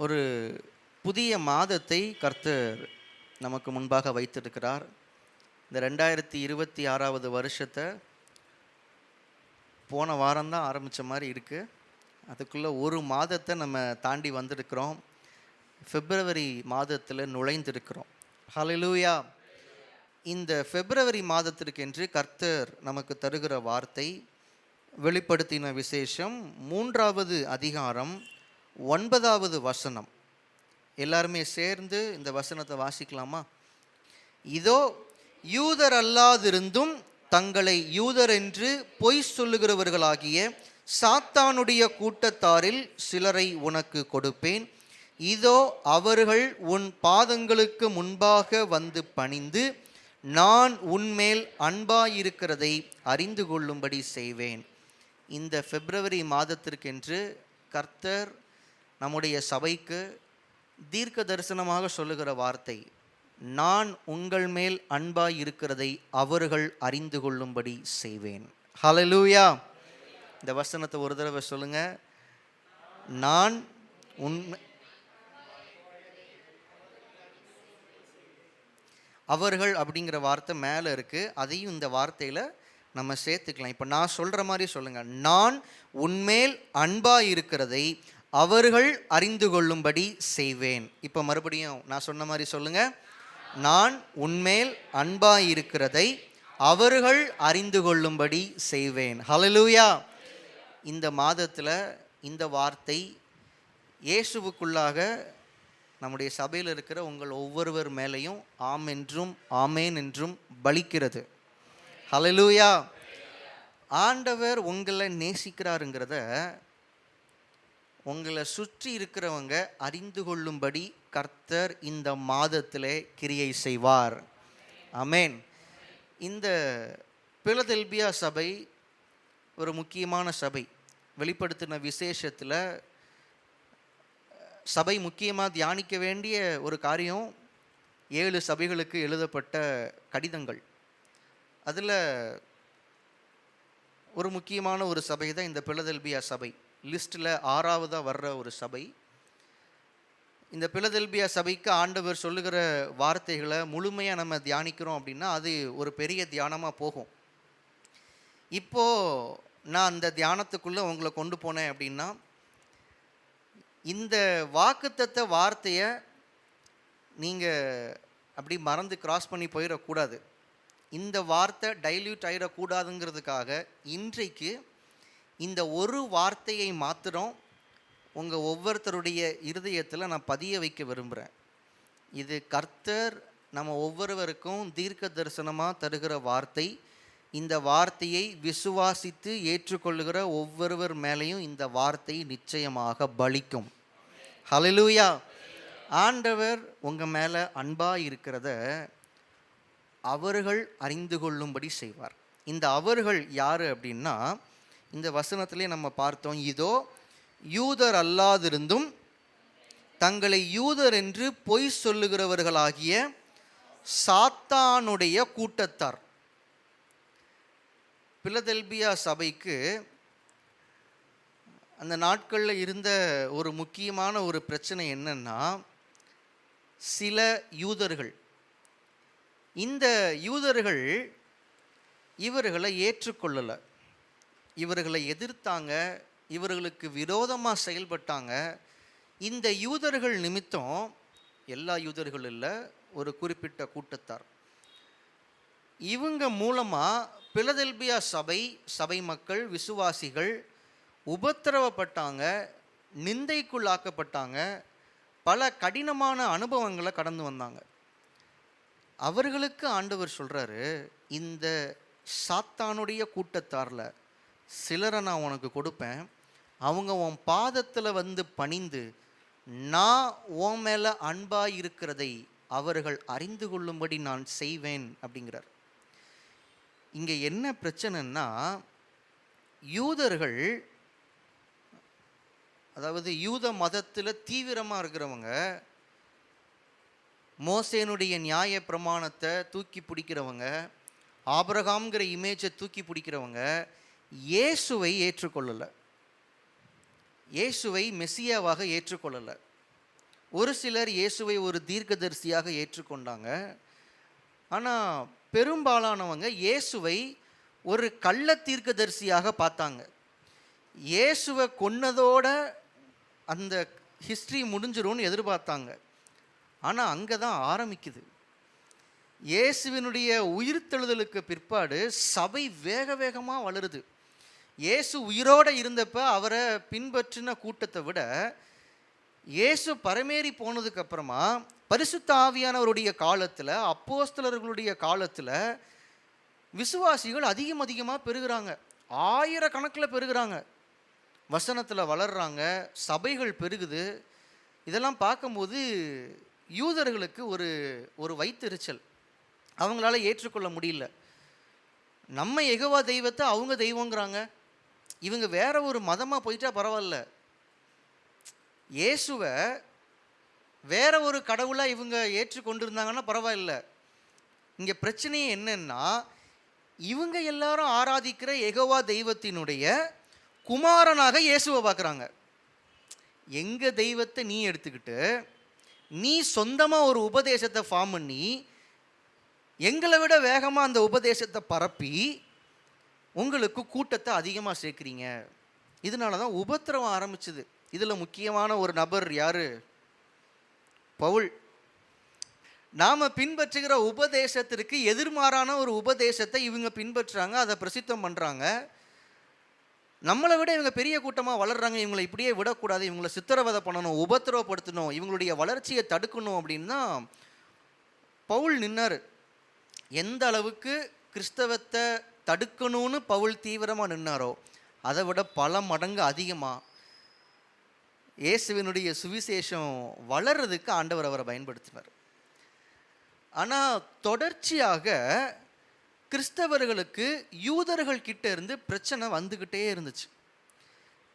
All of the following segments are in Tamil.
ஒரு புதிய மாதத்தை கர்த்தர் நமக்கு முன்பாக வைத்திருக்கிறார். இந்த 2026வது வருஷத்தை போன வாரம்தான் ஆரம்பித்த மாதிரி இருக்குது. அதுக்குள்ளே ஒரு மாதத்தை நம்ம தாண்டி வந்திருக்கிறோம். பிப்ரவரி மாதத்தில் நுழைந்திருக்கிறோம். ஹல்லேலூயா. இந்த பிப்ரவரி மாதத்திற்கென்று கர்த்தர் நமக்கு தருகிற வார்த்தை வெளிப்படுத்தின விசேஷம் 3வது அதிகாரம் 9வது வசனம். எல்லாருமே சேர்ந்து இந்த வசனத்தை வாசிக்கலாமா? இதோ யூதர் அல்லாதிருந்தும் தங்களை யூதர் என்று பொய் சொல்லுகிறவர்களாகிய சாத்தானுடைய கூட்டத்தாரில் சிலரை உனக்கு கொடுப்பேன். இதோ அவர்கள் உன் பாதங்களுக்கு முன்பாக வந்து பணிந்து நான் உன்மேல் அன்பாயிருக்கிறதை அறிந்து கொள்ளும்படி செய்வேன். இந்த பிப்ரவரி மாதத்திற்கென்று கர்த்தர் நம்முடைய சபைக்கு தீர்க்க தரிசனமாக சொல்லுகிற வார்த்தை, நான் உங்கள் மேல் அன்பாய் இருக்கிறதை அவர்கள் அறிந்து கொள்ளும்படி செய்வேன். ஹல்லேலூயா. இந்த வசனத்தை ஒரு தடவை சொல்லுங்க. நான் அவர்கள் அப்படிங்கிற வார்த்தை மேலே இருக்குது. அதையும் இந்த வார்த்தையில் நம்ம சேர்த்துக்கலாம். இப்போ நான் சொல்கிற மாதிரி சொல்லுங்கள். நான் உன்மேல் அன்பாய் இருக்கிறதை அவர்கள் அறிந்து கொள்ளும்படி செய்வேன். இப்போ மறுபடியும் நான் சொன்ன மாதிரி சொல்லுங்கள். நான் உன்மேல் அன்பாய் இருக்கிறதை அவர்கள் அறிந்து கொள்ளும்படி செய்வேன். ஹல்லேலூயா. இந்த மாதத்தில் இந்த வார்த்தை இயேசுவுக்குள்ளாக நம்முடைய சபையில் இருக்கிற உங்கள் ஒவ்வொருவர் மேலேயும் ஆம் என்றும் ஆமேன் என்றும் பலிக்கிறது. ஹல்லேலூயா. ஆண்டவர் உங்களை நேசிக்கிறாருங்கிறத உங்களை சுற்றி இருக்கிறவங்க அறிந்து கொள்ளும்படி கர்த்தர் இந்த மாதத்திலே கிரியை செய்வார். ஆமேன். இந்த பிலதெல்பியா சபை ஒரு முக்கியமான சபை. வெளிப்படுத்தின விசேஷத்தில் சபை முக்கியமாக தியானிக்க வேண்டிய ஒரு காரியம் 7 சபைகளுக்கு எழுதப்பட்ட கடிதங்கள். அதில் ஒரு முக்கியமான ஒரு சபை தான் இந்த பிலதெல்பியா சபை. லிஸ்ட்டில் 6வதாக வர்ற ஒரு சபை. இந்த பிலதெல்பியா சபைக்கு ஆண்டவர் சொல்லுகிற வார்த்தைகளை முழுமையாக நம்ம தியானிக்கிறோம் அப்படின்னா அது ஒரு பெரிய தியானமாக போகும். இப்போது நான் அந்த தியானத்துக்குள்ளே உங்களை கொண்டு போனேன் அப்படின்னா, இந்த வாக்குத்தத்த வார்த்தையை நீங்கள் அப்படி மறந்து கிராஸ் பண்ணி போயிடக்கூடாது. இந்த வார்த்தை டைல்யூட் ஆகிடக்கூடாதுங்கிறதுக்காக இன்றைக்கு இந்த ஒரு வார்த்தையை மாத்திரம் உங்கள் ஒவ்வொருத்தருடைய இருதயத்தில் நான் பதிய வைக்க விரும்புகிறேன். இது கர்த்தர் நம்ம ஒவ்வொருவருக்கும் தீர்க்க தரிசனமாக தருகிற வார்த்தை. இந்த வார்த்தையை விசுவாசித்து ஏற்றுக்கொள்ளுகிற ஒவ்வொருவர் மேலேயும் இந்த வார்த்தை நிச்சயமாக பலிக்கும். ஹல்லேலூயா. ஆண்டவர் உங்கள் மேலே அன்பாக இருக்கிறத அவர்கள் அறிந்து கொள்ளும்படி செய்வார். இந்த அவர்கள் யார் அப்படின்னா, இந்த வசனத்திலே நம்ம பார்த்தோம். இதோ யூதர் அல்லாதிருந்தும் தங்களை யூதர் என்று பொய் சொல்லுகிறவர்களாகிய சாத்தானுடைய கூட்டத்தார். பிலதெல்பியா சபைக்கு அந்த நாட்களில் இருந்த ஒரு முக்கியமான ஒரு பிரச்சனை என்னன்னா, சில யூதர்கள், இந்த யூதர்கள் இவர்களை ஏற்றுக்கொள்ளலை, இவர்களை எதிர்த்தாங்க, இவர்களுக்கு விரோதமாக செயல்பட்டாங்க. இந்த யூதர்கள் நிமித்தம், எல்லா யூதர்கள் இல்லை, ஒரு குறிப்பிட்ட கூட்டத்தார், இவங்க மூலமாக பிலதெல்பியா சபை மக்கள் விசுவாசிகள் உபத்திரவப்பட்டாங்க, நிந்தைக்குள்ளாக்கப்பட்டாங்க, பல கடினமான அனுபவங்களை கடந்து வந்தாங்க. அவர்களுக்கு ஆண்டவர் சொல்கிறாரு, இந்த சாத்தானுடைய கூட்டத்தாரில் சிலரை நான் உனக்கு கொடுப்பேன். அவங்க உன் பாதத்தில் வந்து பணிந்து நான் உன் மேலே அன்பாக இருக்கிறதை அவர்கள் அறிந்து கொள்ளும்படி நான் செய்வேன் அப்படிங்கிறார். இங்கே என்ன பிரச்சனைன்னா, யூதர்கள், அதாவது யூத மதத்தில் தீவிரமாக இருக்கிறவங்க, மோசேனுடைய நியாய பிரமாணத்தை தூக்கி பிடிக்கிறவங்க, ஆபிரகாம்ங்கிற இமேஜை தூக்கி பிடிக்கிறவங்க இயேசுவை ஏற்றுக்கொள்ளலை, இயேசுவை மெசியாவாக ஏற்றுக்கொள்ளலை. ஒரு சிலர் இயேசுவை ஒரு தீர்க்கதரிசியாக ஏற்றுக்கொண்டாங்க. ஆனால் பெரும்பாலானவங்க இயேசுவை ஒரு கள்ள தீர்க்கதரிசியாக பார்த்தாங்க. இயேசுவை கொன்னதோட அந்த ஹிஸ்ட்ரி முடிஞ்சிரும்னு எதிர்பார்த்தாங்க. ஆனால் அங்கே தான் ஆரம்பிக்குது. இயேசுவினுடைய உயிர்த்தெழுதலுக்கு பிற்பாடு சபை வேக வேகமாக வளருது. இயேசு உயிரோடு இருந்தப்ப அவரை பின்பற்றின கூட்டத்தை விட இயேசு பரமேறி போனதுக்கு அப்புறமா பரிசுத்த ஆவியானவருடைய காலத்தில், அப்போஸ்தலர்களுடைய காலத்தில் விசுவாசிகள் அதிகமாக பெருகிறாங்க. ஆயிரக்கணக்கில் பெருகிறாங்க. வசனத்தில் வளர்றாங்க, சபைகள் பெருகுது. இதெல்லாம் பார்க்கும்போது யூதர்களுக்கு ஒரு வைத்தெரிச்சல், அவங்களால ஏற்றுக்கொள்ள முடியல. நம்ம யெகோவா தெய்வத்தை அவங்க தெய்வங்கிறாங்க, இவங்க வேற ஒரு மதமாக போயிட்டா பரவாயில்ல, இயேசுவை வேற ஒரு கடவுளாக இவங்க ஏற்றுக்கொண்டிருந்தாங்கன்னா பரவாயில்ல. இங்கே பிரச்சனையே என்னன்னா, இவங்க எல்லாரும் ஆராதிக்கிற யெகோவா தெய்வத்தினுடைய குமாரனாக இயேசுவை பார்க்குறாங்க. எங்கள் தெய்வத்தை நீ எடுத்துக்கிட்டு நீ சொந்தமாக ஒரு உபதேசத்தை ஃபார்ம் பண்ணி எங்களை விட வேகமாக அந்த உபதேசத்தை பரப்பி உங்களுக்கு கூட்டத்தை அதிகமாக சேர்க்குறீங்க. இதனால தான் உபத்திரவம் ஆரம்பிச்சுது. இதில் முக்கியமான ஒரு நபர் யார்? பவுல். நாம் பின்பற்றுகிற உபதேசத்திற்கு எதிர்மாறான ஒரு உபதேசத்தை இவங்க பின்பற்றுறாங்க, அதை பிரசித்தம் பண்ணுறாங்க. நம்மளை விட இவங்க பெரிய கூட்டமாக வளர்கிறாங்க. இவங்களை இப்படியே விடக்கூடாது, இவங்களை சித்திரவதை பண்ணணும், உபத்திரவப்படுத்தணும், இவங்களுடைய வளர்ச்சியை தடுக்கணும் அப்படின்னா பவுல் நின்னார். எந்த அளவுக்கு கிறிஸ்தவத்தை தடுக்கணும்னு பவுல் தீவிரமாக நின்னாரோ அதை விட பல மடங்கு அதிகமாக இயேசுவினுடைய சுவிசேஷம் வளர்றதுக்கு ஆண்டவர் அவரை பயன்படுத்தினார். ஆனால் தொடர்ச்சியாக கிறிஸ்தவர்களுக்கு யூதர்கள் கிட்ட இருந்து பிரச்சனை வந்துக்கிட்டே இருந்துச்சு.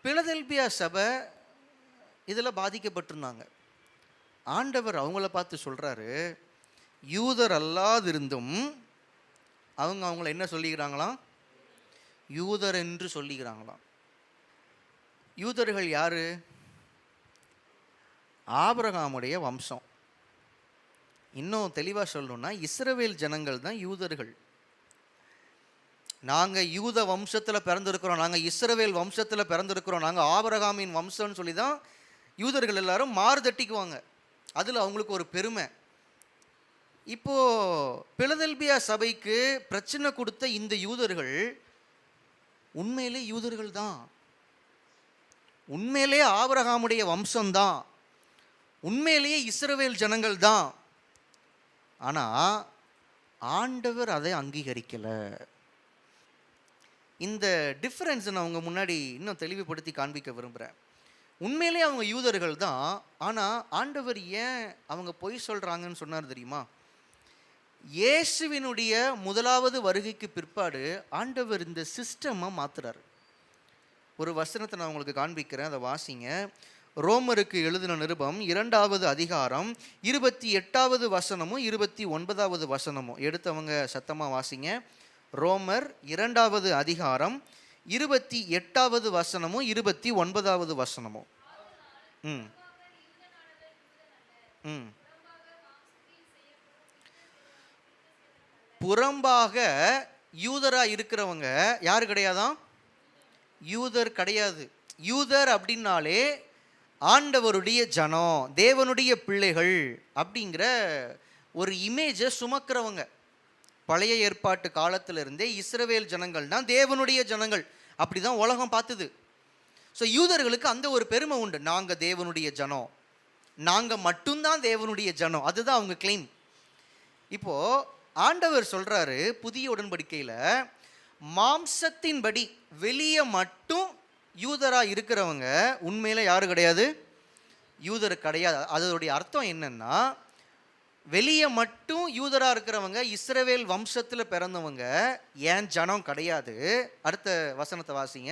பிலதெல்பியா சபை இதில் பாதிக்கப்பட்டிருந்தாங்க. ஆண்டவர் அவங்கள பார்த்து சொல்கிறாரு, யூதர் அல்லாதிருந்தும் அவங்கள என்ன சொல்லிக்கிறாங்களாம்? யூதர் என்று சொல்லிக்கிறாங்களாம். யூதர்கள் யாரு? ஆபிரகாமுடைய வம்சம். இன்னும் தெளிவாக சொல்லணும்னா இஸ்ரவேல் ஜனங்கள் தான் யூதர்கள். நாங்கள் யூத வம்சத்தில் பிறந்திருக்கிறோம், நாங்கள் இஸ்ரவேல் வம்சத்தில் பிறந்திருக்கிறோம், நாங்கள் ஆபிரகாமின் வம்சம்னு சொல்லி தான் யூதர்கள் எல்லாரும் மாறுதட்டிக்குவாங்க. அதில் அவங்களுக்கு ஒரு பெருமை. இப்போது பிலதெல்பியா சபைக்கு பிரச்சனை கொடுத்த இந்த யூதர்கள் உண்மையிலே யூதர்கள் தான், உண்மையிலே ஆபிரகாமுடைய வம்சம்தான், உண்மையிலேயே இஸ்ரவேல் ஜனங்கள் தான். ஆனால் ஆண்டவர் அதை அங்கீகரிக்கலை. இந்த டிஃப்ரென்ஸை நான் அவங்க முன்னாடி இன்னும் தெளிவுபடுத்தி காண்பிக்க விரும்புகிறேன். உண்மையிலேயே அவங்க யூதர்கள் தான், ஆனால் ஆண்டவர் ஏன் அவங்க பொய் சொல்கிறாங்கன்னு சொன்னார் தெரியுமா? இயேசுவினுடைய முதலாவது வருகைக்கு பிற்பாடு ஆண்டவர் இந்த சிஸ்டமை மாற்றுறார். ஒரு வசனத்தை நான் உங்களுக்கு காண்பிக்கிறேன், அதை வாசிங்க. ரோமருக்கு எழுதின நிருபம் 2வது அதிகாரம் 28வது வசனமும் 29வது வசனமும் எடுத்தவங்க சத்தமாக வாசிங்க. ரோமர் 2வது அதிகாரம் 28வது வசனமும் 29வது வசனமும். புறம்பாக யூதராக இருக்கிறவங்க யார் கிடையாதான்? யூதர் கிடையாது. யூதர் அப்படின்னாலே ஆண்டவருடைய ஜனம், தேவனுடைய பிள்ளைகள் அப்படிங்கிற ஒரு இமேஜை சுமக்கிறவங்க. பழைய ஏற்பாட்டு காலத்திலிருந்தே இஸ்ரவேல் ஜனங்கள்னா தேவனுடைய ஜனங்கள், அப்படி தான் உலகம் பார்த்துது. ஸோ யூதர்களுக்கு அந்த ஒரு பெருமை உண்டு, நாங்கள் தேவனுடைய ஜனம், நாங்கள் மட்டும்தான் தேவனுடைய ஜனம், அதுதான் அவங்க கிளைம். இப்போது ஆண்டவர் சொல்கிறாரு புதிய உடன்படிக்கையில், மாம்சத்தின்படி வெளியே மட்டும் யூதராக இருக்கிறவங்க உண்மையில் யாரும் கிடையாது, யூதர் கிடையாது. அதோடைய அர்த்தம் என்னன்னா, வெளியே மட்டும் யூதராக இருக்கிறவங்க இஸ்ரவேல் வம்சத்தில் பிறந்தவங்க ஏன் ஜனம் கிடையாது. அடுத்த வசனத்தை வாசிங்க.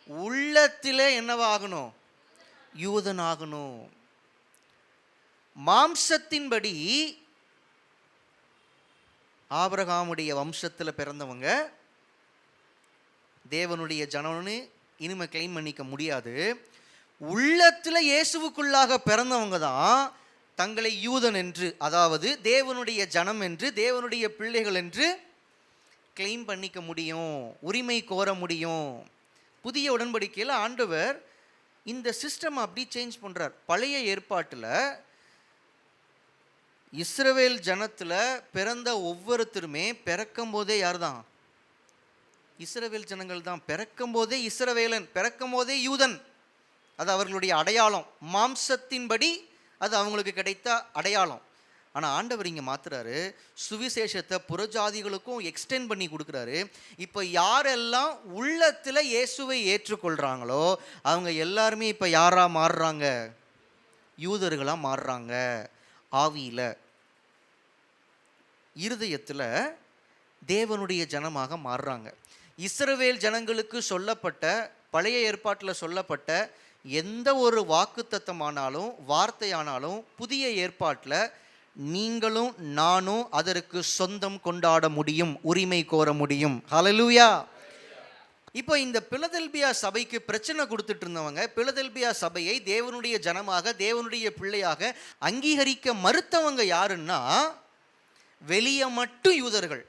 உள்ளத்திலே என்னவாகணும்? யூதனாகணும். மாம்சத்தின்படி ஆபிரகாமுடைய வம்சத்தில் பிறந்தவங்க தேவனுடைய ஜனம்னு இனிமே கிளைம் பண்ணிக்க முடியாது. உள்ளத்துல இயேசுவுக்குள்ளாக பிறந்தவங்க தான் தங்களை யூதன் என்று, அதாவது தேவனுடைய ஜனம் என்று, தேவனுடைய பிள்ளைகள் என்று கிளைம் பண்ணிக்க முடியும், உரிமை கோர முடியும். புதிய உடன்படிக்கையில் ஆண்டவர் இந்த சிஸ்டம் அப்படி சேஞ்ச் பண்றார். பழைய ஏற்பாட்டில் இஸ்ரவேல் ஜனத்துல பிறந்த ஒவ்வொருத்தருமே பிறக்கும் போதே யார் தான்? இஸ்ரவேல் ஜனங்கள் தான். பிறக்கும் போதே இஸ்ரவேலன், பிறக்கும் போதே யூதன். அது அவர்களுடைய அடையாளம், மாம்சத்தின்படி அது அவங்களுக்கு கிடைத்த அடையாளம். ஆனால் ஆண்டவர் இங்கே மாத்துறாரு, சுவிசேஷத்தை புறஜாதிகளுக்கும் எக்ஸ்டெண்ட் பண்ணி கொடுக்குறாரு. இப்போ யாரெல்லாம் உள்ளத்தில் இயேசுவை ஏற்றுக்கொள்கிறாங்களோ அவங்க எல்லாருமே இப்போ யாராக மாறுறாங்க? யூதர்களாக மாறுறாங்க. ஆவியில், இருதயத்தில் தேவனுடைய ஜனமாக மாறுறாங்க. இஸ்ரவேல் ஜனங்களுக்கு சொல்லப்பட்ட, பழைய ஏற்பாட்டில் சொல்லப்பட்ட எந்த ஒரு வாக்குத்தத்தமானாலும் வார்த்தையானாலும் புதிய ஏற்பாட்டில் நீங்களும் நானும் அதற்கு சொந்தம் கொண்டாட முடியும், உரிமை கோர முடியும். ஹல்லேலூயா. இப்போ இந்த பிலதெல்பியா சபைக்கு பிரச்சனை கொடுத்துட்டு இருந்தவங்க, பிலதெல்பியா சபையை தேவனுடைய ஜனமாக, தேவனுடைய பிள்ளையாக அங்கீகரிக்க மறுத்தவங்க யாருன்னா, வெளியே மட்டும் யூதர்கள்,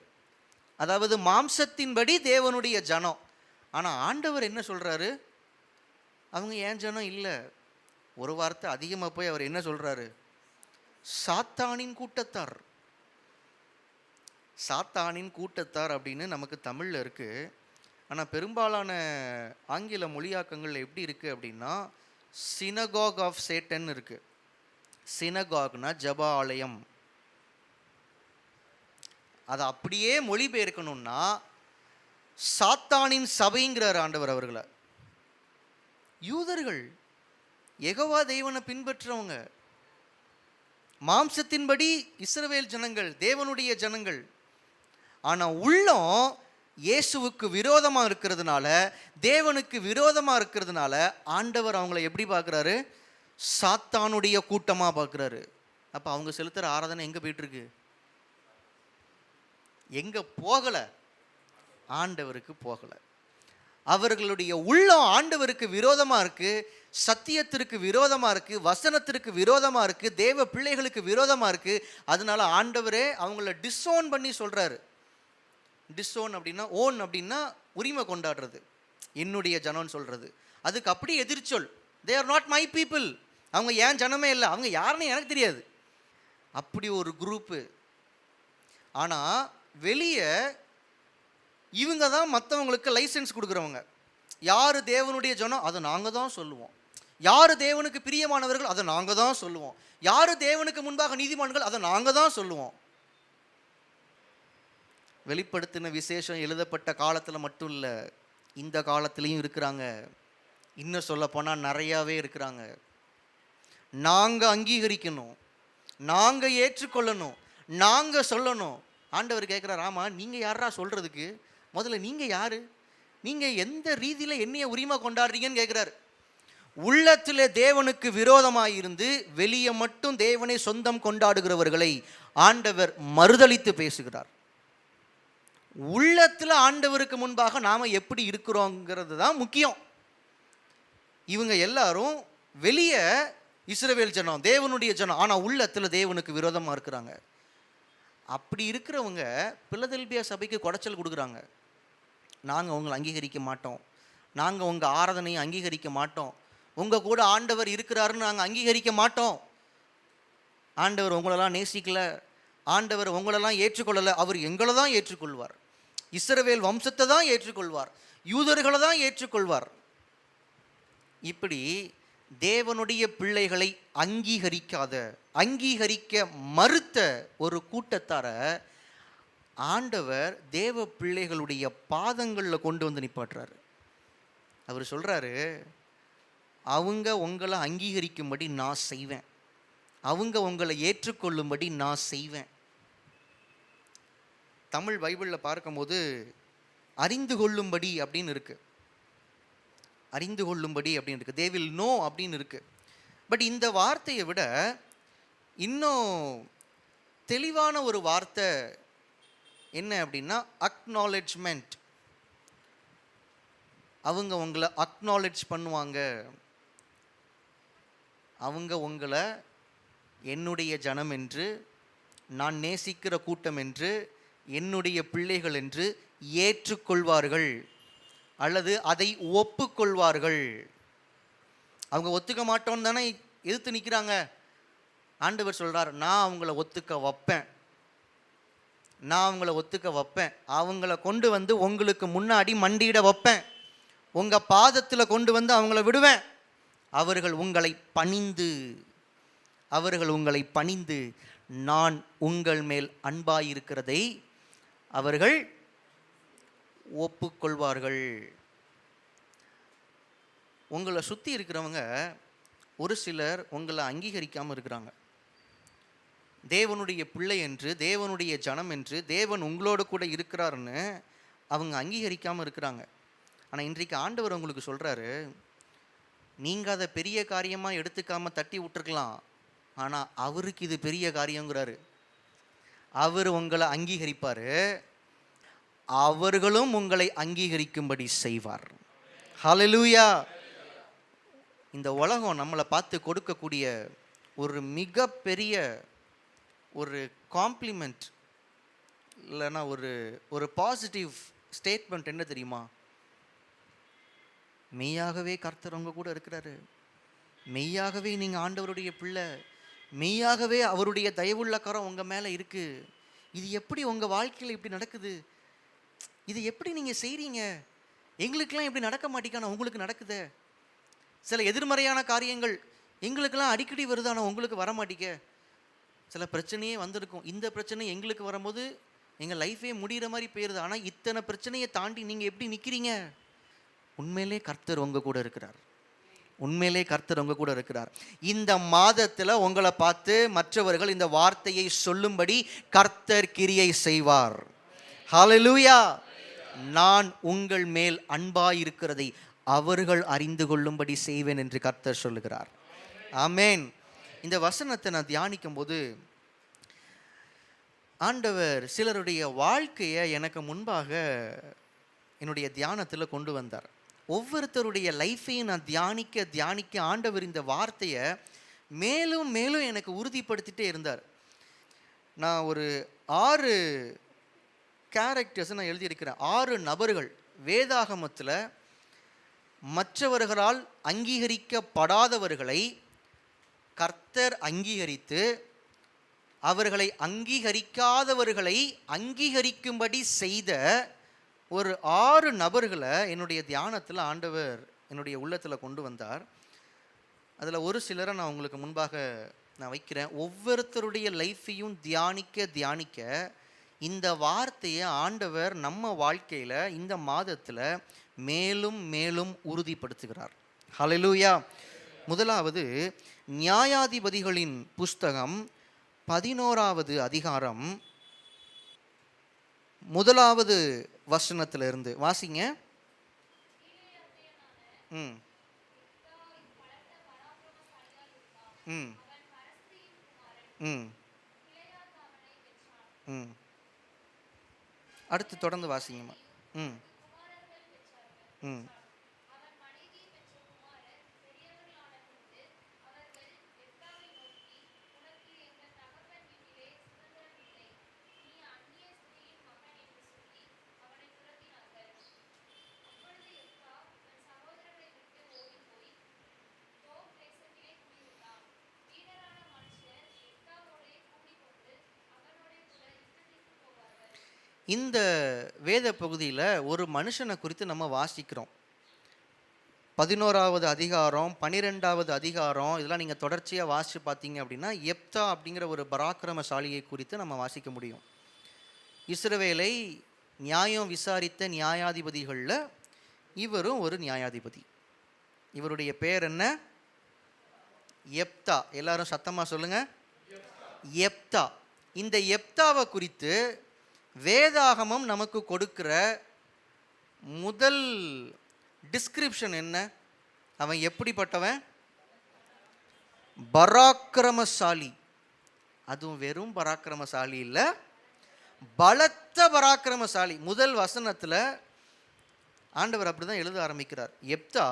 அதாவது மாம்சத்தின்படி தேவனுடைய ஜனம். ஆனால் ஆண்டவர் என்ன சொல்றாரு? அவங்க ஏன் ஜனம் இல்லை. ஒரு வார்த்தை அதிகமாக போய் அவர் என்ன சொல்றாரு? சாத்தானின் கூட்டத்தார். சாத்தானின் கூட்டத்தார் அப்படின்னு நமக்கு தமிழில் இருக்கு. ஆனால் பெரும்பாலான ஆங்கில மொழியாக்கங்கள் எப்படி இருக்கு அப்படின்னா, சினகாக் ஆஃப் சேட்டன் இருக்கு. சினகாக்னா ஜப ஆலயம். அதை அப்படியே மொழிபெயர்க்கணும்னா சாத்தானின் சபைங்கிறார் ஆண்டவர் அவர்களை. யூதர்கள் யெகோவா தேவனை பின்பற்றவங்க, மாம்சத்தின்படி இஸ்ரவேல் ஜனங்கள், தேவனுடைய ஜனங்கள். ஆனால் உள்ளம் இயேசுவுக்கு விரோதமாக இருக்கிறதுனால, தேவனுக்கு விரோதமாக இருக்கிறதுனால ஆண்டவர் அவங்கள எப்படி பார்க்குறாரு? சாத்தானுடைய கூட்டமாக பார்க்குறாரு. அப்போ அவங்க செலுத்துகிற ஆராதனை எங்கே போயிட்டுருக்கு? எங்கே போகலை? ஆண்டவருக்கு போகலை. அவர்களுடைய உள்ளம் ஆண்டவருக்கு விரோதமாக இருக்குது, சத்தியத்திற்கு விரோதமாக இருக்குது, வசனத்திற்கு விரோதமாக இருக்குது, தேவ பிள்ளைகளுக்கு விரோதமாக இருக்குது. அதனால ஆண்டவரே அவங்கள டிஸ்ஓன் பண்ணி சொல்கிறாரு. டிஸ்ஓன் அப்படின்னா, ஓன் அப்படின்னா உரிமை கொண்டாடுறது, என்னுடைய ஜனம்னு சொல்கிறது. அதுக்கு அப்படி எதிர்ச்சொல், they are not my people. அவங்க ஏன் ஜனமே இல்லை, அவங்க யாருன்னு எனக்கு தெரியாது. அப்படி ஒரு குரூப்பு. ஆனால் வெளியே இவங்க தான் மற்றவங்களுக்கு லைசன்ஸ் கொடுக்குறவங்க. யார் தேவனுடைய ஜனம் அதை நாங்கள் தான் சொல்லுவோம், யார் தேவனுக்கு பிரியமானவர்கள் அதை நாங்கள் தான் சொல்லுவோம், யார் தேவனுக்கு முன்பாக நீதிமான்கள் அதை நாங்கள் தான் சொல்லுவோம். வெளிப்படுத்தின விசேஷம் எழுதப்பட்ட காலத்தில் மட்டும் இல்லை, இந்த காலத்துலேயும் இருக்கிறாங்க. இன்னும் சொல்ல போனால் நிறையாவே இருக்கிறாங்க. நாங்கள் அங்கீகரிக்கணும், நாங்கள் ஏற்றுக்கொள்ளணும், நாங்கள் சொல்லணும். ஆண்டவர் கேட்குறார், ஆமாம் நீங்கள் யாரா சொல்கிறதுக்கு? முதல்ல நீங்கள் யார்? நீங்கள் எந்த ரீதியில் என்னைய உரிமை கொண்டாடுறீங்கன்னு கேட்குறாரு. உள்ளத்தில் தேவனுக்கு விரோதமாக இருந்து வெளியே மட்டும் தேவனை சொந்தம் கொண்டாடுகிறவர்களை ஆண்டவர் மறுதலித்து பேசுகிறார். உள்ளத்தில் ஆண்டவருக்கு முன்பாக நாம் எப்படி இருக்கிறோங்கிறது தான் முக்கியம். இவங்க எல்லாரும் வெளியே இஸ்ரவேல் ஜனம், தேவனுடைய ஜனம், ஆனால் உள்ளத்தில் தேவனுக்கு விரோதமாக இருக்கிறாங்க. அப்படி இருக்கிறவங்க பிலதெல்பியா சபைக்கு குடைச்சல் கொடுக்குறாங்க. நாங்கள் உங்களை அங்கீகரிக்க மாட்டோம், நாங்கள் உங்கள் ஆராதனையை அங்கீகரிக்க மாட்டோம், உங்கள் கூட ஆண்டவர் இருக்கிறாருன்னு நாங்கள் அங்கீகரிக்க மாட்டோம். ஆண்டவர் உங்களெல்லாம் நேசிக்கல, ஆண்டவர் உங்களெல்லாம் ஏற்றுக்கொள்ளலை, அவர் எங்களை தான் ஏற்றுக்கொள்வார், இஸ்ரவேல் வம்சத்தை தான் ஏற்றுக்கொள்வார், யூதர்களை தான் ஏற்றுக்கொள்வார். இப்படி தேவனுடைய பிள்ளைகளை அங்கீகரிக்க மறுத்த ஒரு கூட்டத்தார ஆண்டவர் தேவ பிள்ளைகளுடைய பாதங்களில் கொண்டு வந்து நிப்பாட்டுறாரு. அவர் சொல்கிறாரு, அவங்க உங்களை அங்கீகரிக்கும்படி நான் செய்வேன், அவங்க உங்களை ஏற்றுக்கொள்ளும்படி நான் செய்வேன். தமிழ் பைபிளில் பார்க்கும்போது அறிந்து கொள்ளும்படி அப்படின்னு இருக்கு, அறிந்து கொள்ளும்படி அப்படின்னு இருக்கு, தே வில் நோ அப்படின்னு இருக்கு. பட் இந்த வார்த்தையை விட இன்னும் தெளிவான ஒரு வார்த்தை என்ன அப்படின்னா அக்னாலெட்ஜ்மெண்ட். அவங்க உங்களை அக்னாலெட்ஜ் பண்ணுவாங்க, அவங்க உங்களை என்னுடைய ஜனம் என்று, நான் நேசிக்கிற கூட்டம் என்று, என்னுடைய பிள்ளைகள் என்று ஏற்றுக்கொள்வார்கள் அல்லது அதை ஒப்புக்கொள்வார்கள். அவங்க ஒத்துக்க மாட்டோன்னு தானே எதிர்த்து நிற்கிறாங்க. ஆண்டவர் சொல்கிறார், நான் அவங்கள ஒத்துக்க வைப்பேன், நான் அவங்கள ஒத்துக்க வைப்பேன். அவங்கள கொண்டு வந்து உங்களுக்கு முன்னாடி மண்டியிட வைப்பேன், உங்கள் பாதத்தில் கொண்டு வந்து அவங்கள விடுவேன். அவர்கள் உங்களை பணிந்து நான் உங்கள் மேல் அன்பாயிருக்கிறதை அவர்கள் ஒப்புக்கொள்வார்கள். உங்களை சுற்றி இருக்கிறவங்க ஒரு சிலர் உங்களை அங்கீகரிக்காமல் இருக்கிறாங்க. தேவனுடைய பிள்ளை என்று, தேவனுடைய ஜனம் என்று, தேவன் உங்களோடு கூட இருக்கிறாருன்னு அவங்க அங்கீகரிக்காமல் இருக்கிறாங்க. ஆனால் இன்றைக்கு ஆண்டவர் உங்களுக்கு சொல்கிறாரு, நீங்கள் அதை பெரிய காரியமாக எடுத்துக்காமல் தட்டி விட்டுருக்கலாம், ஆனால் அவருக்கு இது பெரிய காரியங்கிறாரு. அவர் உங்களை அங்கீகரிப்பார், அவர்களும் உங்களை அங்கீகரிக்கும்படி செய்வார். ஹல்லேலூயா. இந்த உலகம் நம்மளை பார்த்து கொடுக்கக்கூடிய ஒரு மிகப்பெரிய ஒரு காம்ப்ளிமெண்ட் இல்லைன்னா ஒரு பாசிட்டிவ் ஸ்டேட்மெண்ட் என்ன தெரியுமா? மெய்யாகவே கர்த்தர் உங்க கூட இருக்கிறாரு, மெய்யாகவே நீங்கள் ஆண்டவருடைய பிள்ளை, மெய்யாகவே அவருடைய தயவுள்ள கரம் உங்கள் மேலே இருக்குது. இது எப்படி உங்கள் வாழ்க்கையில் இப்படி நடக்குது? இது எப்படி நீங்கள் செய்கிறீங்க? எங்களுக்கெல்லாம் இப்படி நடக்க மாட்டேங்கான உங்களுக்கு நடக்குது. சில எதிர்மறையான காரியங்கள் எங்களுக்கெல்லாம் அடிக்கடி வருதானோ உங்களுக்கு வர மாட்டேங்க. சில பிரச்சனையே வந்திருக்கும், இந்த பிரச்சனை எங்களுக்கு வரும்போது எங்கள் லைஃபே முடிகிற மாதிரி போயிடுது. ஆனால் இத்தனை பிரச்சனையை தாண்டி நீங்கள் எப்படி நிற்கிறீங்க? உண்மையிலே கர்த்தர் உங்கள் கூட இருக்கிறார், உண்மையிலே கர்த்தர் உங்கள் கூட இருக்கிறார். இந்த மாதத்தில் உங்களை பார்த்து மற்றவர்கள் இந்த வார்த்தையை சொல்லும்படி கர்த்தர் கிரியை செய்வார். ஹல்லேலூயா. நான் உங்கள் மேல் அன்பாயிருக்கிறதை அவர்கள் அறிந்து கொள்ளும்படி செய்வேன் என்று கர்த்தர் சொல்லுகிறார். ஆமேன். இந்த வசனத்தை நான் தியானிக்கும் போது ஆண்டவர் சிலருடைய வாழ்க்கையை எனக்கு முன்பாக என்னுடைய தியானத்தில் கொண்டு வந்தார். ஒவ்வொருத்தருடைய லைஃப்பையும் நான் தியானிக்க ஆண்டவர் இந்த வார்த்தையை மேலும் மேலும் எனக்கு உறுதிப்படுத்திட்டே இருந்தார். நான் ஒரு 6 கேரக்டர்ஸை நான் எழுதியிருக்கிறேன். 6 நபர்கள் வேதாகமத்தில் மற்றவர்களால் அங்கீகரிக்கப்படாதவர்களை கர்த்தர் அங்கீகரித்து அவர்களை அங்கீகரிக்காதவர்களை அங்கீகரிக்கும்படி செய்த ஒரு 6 நபர்களை என்னுடைய தியானத்தில் ஆண்டவர் என்னுடைய உள்ளத்தில் கொண்டு வந்தார். அதில் ஒரு சிலரை நான் உங்களுக்கு முன்பாக நான் வைக்கிறேன். ஒவ்வொருத்தருடைய லைஃப்பையும் தியானிக்க இந்த வார்த்தையை ஆண்டவர் நம்ம வாழ்க்கையில் இந்த மாதத்தில் மேலும் மேலும் உறுதிப்படுத்துகிறார். ஹல்லேலூயா. முதலாவது நியாயாதிபதிகளின் புஸ்தகம் 11வது அதிகாரம் 1வது வசனத்திலிருந்து வாசிங்க. ம் ம் ம் ம் அடுத்து தொடர்ந்து வாசிங்கம்மா. ம் ம் இந்த வேத பகுதியில் ஒரு மனுஷனை குறித்து நம்ம வாசிக்கிறோம். 11வது அதிகாரம் 12வது அதிகாரம் இதெல்லாம் நீங்கள் தொடர்ச்சியாக வாசித்து பார்த்தீங்க அப்படின்னா எப்தா அப்படிங்கிற ஒரு பராக்கிரமசாலியை குறித்து நம்ம வாசிக்க முடியும். இஸ்ரவேலை நியாயம் விசாரித்த நியாயாதிபதிகளில் இவரும் ஒரு நியாயாதிபதி. இவருடைய பேர் என்ன? எப்தா. எல்லாரும் சத்தமாக சொல்லுங்க, எப்தா. இந்த எப்தாவை குறித்து வேதாகமம் நமக்கு கொடுக்கிற முதல் டிஸ்கிரிப்ஷன் என்ன? அவன் எப்படிப்பட்டவன்? பராக்கிரமசாலி. அதுவும் வெறும் பராக்கிரமசாலி இல்லை, பலத்த பராக்கிரமசாலி. முதல் வசனத்தில் ஆண்டவர் அப்படிதான் எழுத ஆரம்பிக்கிறார். எப்தா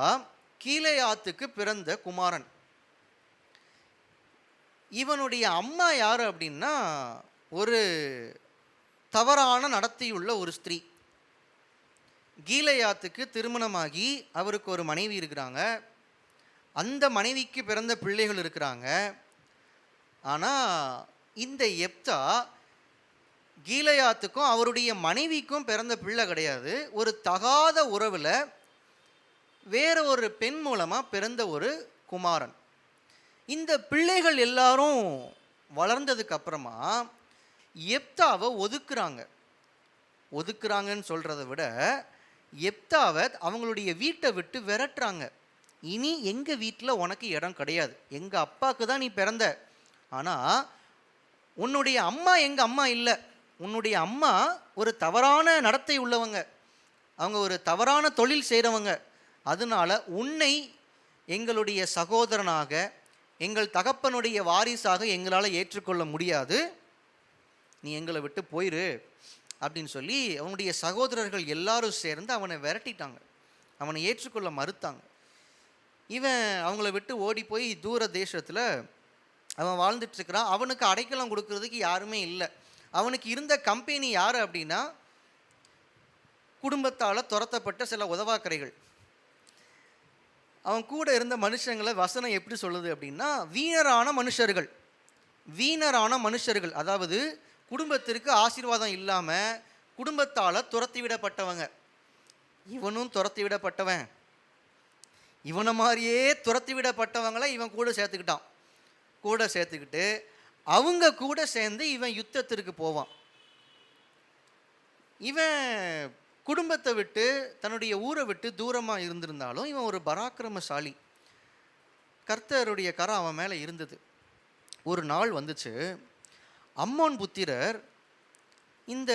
கீலேயாத்துக்கு பிறந்த குமாரன். இவனுடைய அம்மா யார் அப்படின்னா ஒரு தவறான நடத்தையுள்ள ஒரு ஸ்திரீ. கீலேயாத்துக்கு திருமணமாகி அவருக்கு ஒரு மனைவி இருக்கிறாங்க. அந்த மனைவிக்கு பிறந்த பிள்ளைகள் இருக்கிறாங்க. ஆனால் இந்த எப்தா கீலேயாத்துக்கும் அவருடைய மனைவிக்கும் பிறந்த பிள்ளை கிடையாது. ஒரு தகாத உறவில் வேற ஒரு பெண் மூலமாக பிறந்த ஒரு குமாரன். இந்த பிள்ளைகள் எல்லாரும் வளர்ந்ததுக்கு அப்புறமா எப்தாவை ஒதுக்குறாங்கன்னு சொல்கிறத விட எப்தாவை அவங்களுடைய வீட்டை விட்டு விரட்டுறாங்க. இனி எங்கள் வீட்டில் உனக்கு இடம் கிடையாது, எங்கள் அப்பாவுக்கு தான் நீ பிறந்த, ஆனால் உன்னுடைய அம்மா எங்கள் அம்மா இல்லை, உன்னுடைய அம்மா ஒரு தவறான நடத்தை உள்ளவங்க, அவங்க ஒரு தவறான தொழில் செய்கிறவங்க, அதனால உன்னை எங்களுடைய சகோதரனாக எங்கள் தகப்பனுடைய வாரிசாக எங்களால் ஏற்றுக்கொள்ள முடியாது, நீ எங்களை விட்டு போயிரு அப்படின்னு சொல்லி அவனுடைய சகோதரர்கள் எல்லாரும் சேர்ந்து அவனை விரட்டிட்டாங்க, அவனை ஏற்றுக்கொள்ள மறுத்தாங்க. இவன் அவங்கள விட்டு ஓடி போய் தூர தேசத்தில் அவன் வாழ்ந்துட்டு இருக்கிறான். அவனுக்கு அடைக்கலம் கொடுக்கறதுக்கு யாருமே இல்லை. அவனுக்கு இருந்த கம்பெனி யார் அப்படின்னா குடும்பத்தால் துரத்தப்பட்ட சில உதவாக்கரைகள். அவன் கூட இருந்த மனுஷங்களை வசனம் எப்படி சொல்லுது அப்படின்னா வீணரான மனுஷர்கள், அதாவது குடும்பத்திற்கு ஆசீர்வாதம் இல்லாமல் குடும்பத்தால் துரத்தி விடப்பட்டவங்க. இவனும் துரத்தி விடப்பட்டவன், இவனை மாதிரியே துரத்தி விடப்பட்டவங்களை இவன் கூட சேர்த்துக்கிட்டு அவங்க கூட சேர்ந்து இவன் யுத்தத்திற்கு போவான். இவன் குடும்பத்தை விட்டு தன்னுடைய ஊரை விட்டு தூரமாக இருந்திருந்தாலும் இவன் ஒரு பராக்கிரமசாலி. கர்த்தருடைய கரம் அவன் மேலே இருந்தது. ஒரு நாள் வந்துச்சு, அம்மோன் புத்திரர் இந்த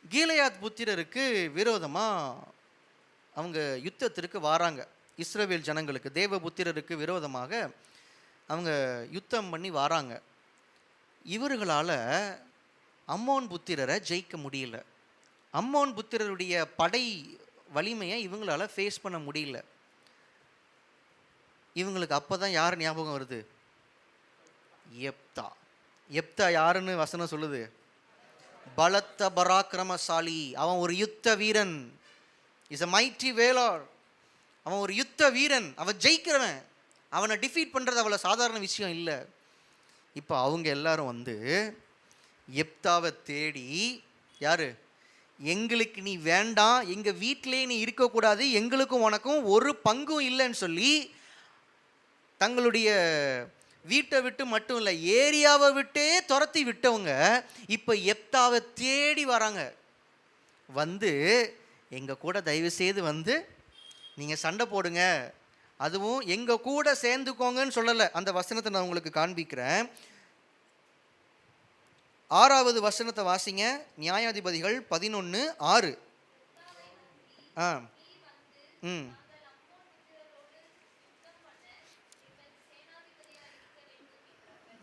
கீலேயாத் புத்திரருக்கு விரோதமாக அவங்க யுத்தத்திற்கு வராங்க. இஸ்ரவேல் ஜனங்களுக்கு, தேவ புத்திரருக்கு விரோதமாக அவங்க யுத்தம் பண்ணி வராங்க. இவர்களால் அம்மோன் புத்திரரை ஜெயிக்க முடியல. அம்மோன் புத்திரருடைய படை வலிமையை இவங்களால ஃபேஸ் பண்ண முடியல. இவங்களுக்கு அப்போ தான் யார் ஞாபகம் வருது? எப்தா யாருன்னு வசனம் சொல்லுது? பலத்த பராக்கிரமசாலி. அவன் ஒரு யுத்த வீரன். Is a mighty valour. அவன் ஒரு யுத்த வீரன், அவன் ஜெயிக்கிறவன். அவனை டிஃபீட் பண்ணுறது அவ்வளோ சாதாரண விஷயம் இல்லை. இப்போ அவங்க எல்லாரும் வந்து எப்தாவை தேடி, யாரு? எங்களுக்கு நீ வேண்டாம், எங்கள் வீட்டிலே நீ இருக்கக்கூடாது, எங்களுக்கும் உனக்கும் ஒரு பங்கும் இல்லைன்னு சொல்லி தங்களுடைய வீட்டை விட்டு மட்டும் இல்லை ஏரியாவை விட்டே துரத்தி விட்டவங்க இப்போ எப்தாவை தேடி வராங்க. வந்து எங்கள் கூட தயவு செய்து வந்து நீங்கள் சண்டை போடுங்க, அதுவும் எங்கள் கூட சேர்ந்துக்கோங்கன்னு சொல்லலை. அந்த வசனத்தை நான் உங்களுக்கு காண்பிக்கிறேன். 6வது வசனத்தை வாசிங்க. நியாயாதிபதிகள் 11:6.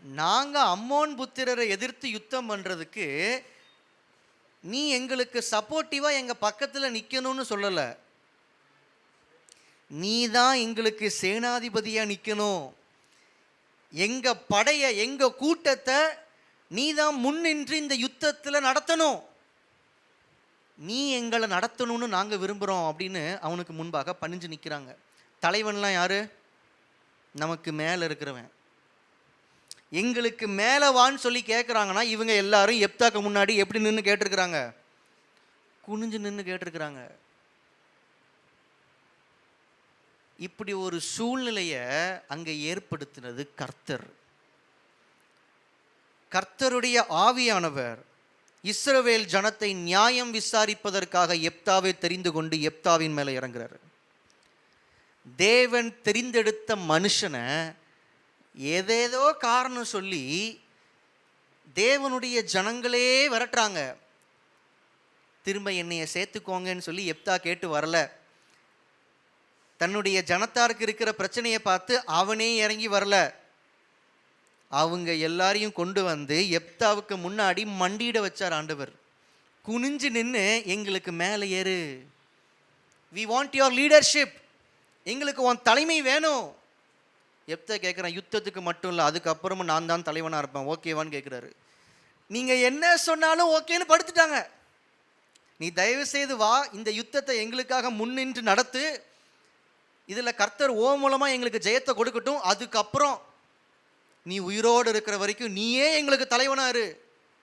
நாங்கள் அம்மோன் புத்திரரை எதிர்த்து யுத்தம் பண்ணுறதுக்கு நீ எங்களுக்கு சப்போர்ட்டிவாக எங்கள் பக்கத்தில் நிற்கணும்னு சொல்லலை, நீ தான் எங்களுக்கு சேனாதிபதியாக நிற்கணும். எங்கள் படையை, எங்கள் கூட்டத்தை நீ தான் முன்னின்று இந்த யுத்தத்தில் நடத்தணும், நீ எங்களை நடத்தணும்னு நாங்கள் விரும்புகிறோம் அப்படின்னு அவனுக்கு முன்பாக பணிஞ்சு நிற்கிறாங்க. தலைவன்லாம் யாரு? நமக்கு மேலே இருக்கிறவன். எங்களுக்கு மேலே வான்னு சொல்லி கேட்குறாங்கன்னா இவங்க எல்லாரும் எப்தாக்கு முன்னாடி எப்படி நின்று கேட்டிருக்கிறாங்க? குனிஞ்சு நின்று கேட்டிருக்கிறாங்க. இப்படி ஒரு சூழ்நிலையை அங்கே ஏற்படுத்தினது கர்த்தர். கர்த்தருடைய ஆவியானவர் இஸ்ரவேல் ஜனத்தை நியாயம் விசாரிப்பதற்காக எப்தாவை தெரிந்து கொண்டு எப்தாவின் மேலே இறங்குறாரு. தேவன் தெரிந்தெடுத்த மனுஷனை ஏதேதோ காரணம் சொல்லி தேவனுடைய ஜனங்களே விரட்டுறாங்க. திரும்ப என்னைய சேர்த்துக்கோங்கன்னு சொல்லி எப்தா கேட்டு வரல. தன்னுடைய ஜனத்தாருக்கு இருக்கிற பிரச்சனையை பார்த்து அவனே இறங்கி வரல. அவங்க எல்லாரையும் கொண்டு வந்து எப்தாவுக்கு முன்னாடி மண்டியிட வச்சார் ஆண்டவர். குனிஞ்சு நின்று எங்களுக்கு மேலே ஏறு, வி வாண்ட் யுவர் லீடர்ஷிப், எங்களுக்கு உன் தலைமை வேணும், எப்தா கேட்குறான், யுத்தத்துக்கு மட்டும் இல்லை, அதுக்கப்புறமும் நான் தான் தலைவனாக இருப்பேன், ஓகேவான்னு கேட்குறாரு. நீங்கள் என்ன சொன்னாலும் ஓகேன்னு படுத்துட்டாங்க. நீ தயவு செய்து வா, இந்த யுத்தத்தை எங்களுக்காக முன்னின்று நடத்து, இதில் கர்த்தர் ஓ மூலமாக எங்களுக்கு ஜெயத்தை கொடுக்கட்டும், அதுக்கப்புறம் நீ உயிரோடு இருக்கிற வரைக்கும் நீயே எங்களுக்கு தலைவனாரு.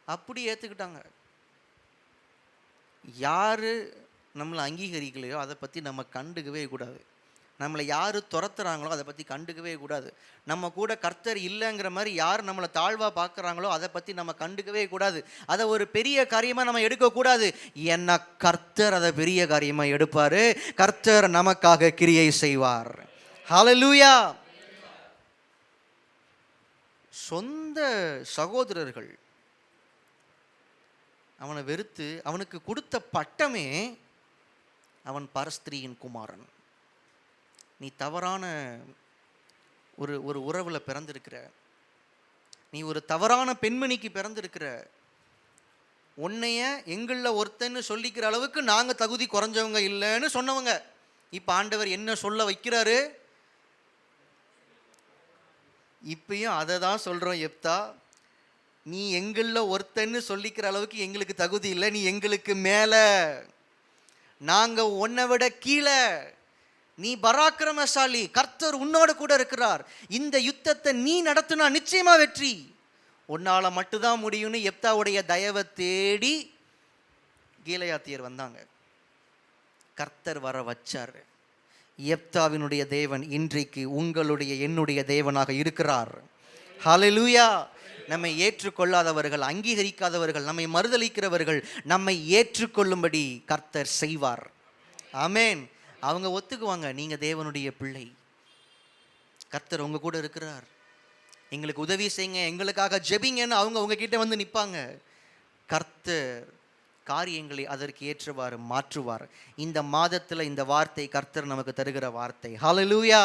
அப்படி ஏற்றுக்கிட்டாங்க. யார் நம்மளை அங்கீகரிக்கலையோ அதை பற்றி நம்ம கண்டுக்கவே கூடாது. நம்மளை யார் துரத்துறாங்களோ அதை பற்றி கண்டுக்கவே கூடாது. நம்ம கூட கர்த்தர் இல்லைங்கிற மாதிரி யார் நம்மளை தாழ்வாக பார்க்குறாங்களோ அதை பற்றி நம்ம கண்டுக்கவே கூடாது. அதை ஒரு பெரிய காரியமாக நம்ம எடுக்கக்கூடாது. ஏன்னா கர்த்தர் அதை பெரிய காரியமாக எடுப்பார். கர்த்தர் நமக்காக கிரியை செய்வார். ஹல்லேலூயா. சொந்த சகோதரர்கள் அவனை வெறுத்து அவனுக்கு கொடுத்த பட்டமே அவன் பரஸ்திரியின் குமாரன். நீ தவறான ஒரு உறவில் பிறந்திருக்கிற, நீ ஒரு தவறான பெண்மணிக்கு பிறந்திருக்கிற, உன்னைய எங்களில் ஒருத்தன்னு சொல்லிக்கிற அளவுக்கு நாங்கள் தகுதி குறைஞ்சவங்க இல்லைன்னு சொன்னவங்க. இப்போ ஆண்டவர் என்ன சொல்ல வைக்கிறாரு? இப்பயும் அதை தான் சொல்கிறோம். எப்தா, நீ எங்களில் ஒருத்தன்னு சொல்லிக்கிற அளவுக்கு எங்களுக்கு தகுதி இல்லை, நீ எங்களுக்கு மேலே, நாங்கள் உன்னை விட கீழே, நீ பராக்கிரமசாலி, கர்த்தர் உன்னோடு கூட இருக்கிறார், இந்த யுத்தத்தை நீ நடத்தினா நிச்சயமா வெற்றி, உன்னால மட்டும்தான் முடியும்னு எப்தாவுடைய தயவை தேடி கீலேயாத்தியர் வந்தாங்க. கர்த்தர் வர வச்சார். எப்தாவினுடைய தேவன் இன்றைக்கு உங்களுடைய என்னுடைய தேவனாக இருக்கிறார். ஹல்லேலூயா. நம்மை ஏற்றுக்கொள்ளாதவர்கள், அங்கீகரிக்காதவர்கள், நம்மை மறுதலிக்கிறவர்கள் நம்மை ஏற்றுக்கொள்ளும்படி கர்த்தர் செய்வார். ஆமென். அவங்க ஒத்துக்குவாங்க, நீங்க தேவனுடைய பிள்ளை, கர்த்தர் உங்க கூட இருக்கிறார், எங்களுக்கு உதவி செய்யுங்க, எங்களுக்காக ஜெபிங்கன்னு அவங்க உங்ககிட்ட வந்து நிற்பாங்க. கர்த்தர் காரியங்களை அதற்கு ஏற்றவாறு மாற்றுவார். இந்த மாதத்தில் இந்த வார்த்தை கர்த்தர் நமக்கு தருகிற வார்த்தை. ஹல்லேலூயா.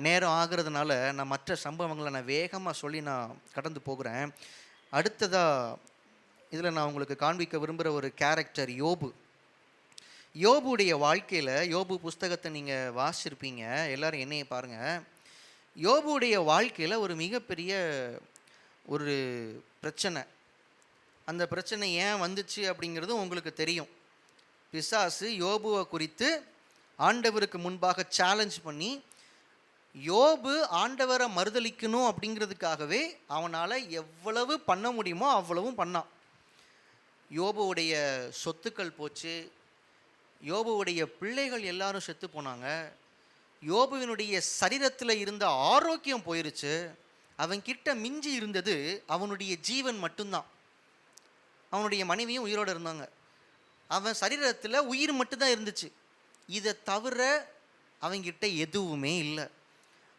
நேரம் ஆகிறதுனால நான் மற்ற சம்பவங்களை நான் வேகமாக சொல்லி நான் கடந்து போகிறேன். அடுத்ததாக இதில் நான் உங்களுக்கு காண்பிக்க விரும்புகிற ஒரு கேரக்டர் யோபு. யோபுடைய வாழ்க்கையில், யோபு புஸ்தகத்தை நீங்கள் வாசிச்சிருப்பீங்க, எல்லோரும் என்னையை பாருங்கள். யோபுடைய வாழ்க்கையில் ஒரு மிகப்பெரிய ஒரு பிரச்சனை. அந்த பிரச்சனை ஏன் வந்துச்சு அப்படிங்கிறது உங்களுக்கு தெரியும். பிசாசு யோபுவை குறித்து ஆண்டவருக்கு முன்பாக சேலஞ்ச் பண்ணி, யோபு ஆண்டவரை மறுதலிக்கணும் அப்படிங்கிறதுக்காகவே அவனால் எவ்வளவு பண்ண முடியுமோ அவ்வளவும் பண்ணான். யோபுவுடைய சொத்துக்கள் போச்சு, யோபுவுடைய பிள்ளைகள் எல்லாரும் செத்து போனாங்க, யோபுவினுடைய சரீரத்தில் இருந்த ஆரோக்கியம் போயிருச்சு, அவன்கிட்ட மிஞ்சி இருந்தது அவனுடைய ஜீவன் மட்டும்தான். அவனுடைய மனைவியும் உயிரோடு இருந்தாங்க, அவன் சரீரத்தில் உயிர் மட்டும்தான் இருந்துச்சு, இதை தவிர அவங்கிட்ட எதுவுமே இல்லை.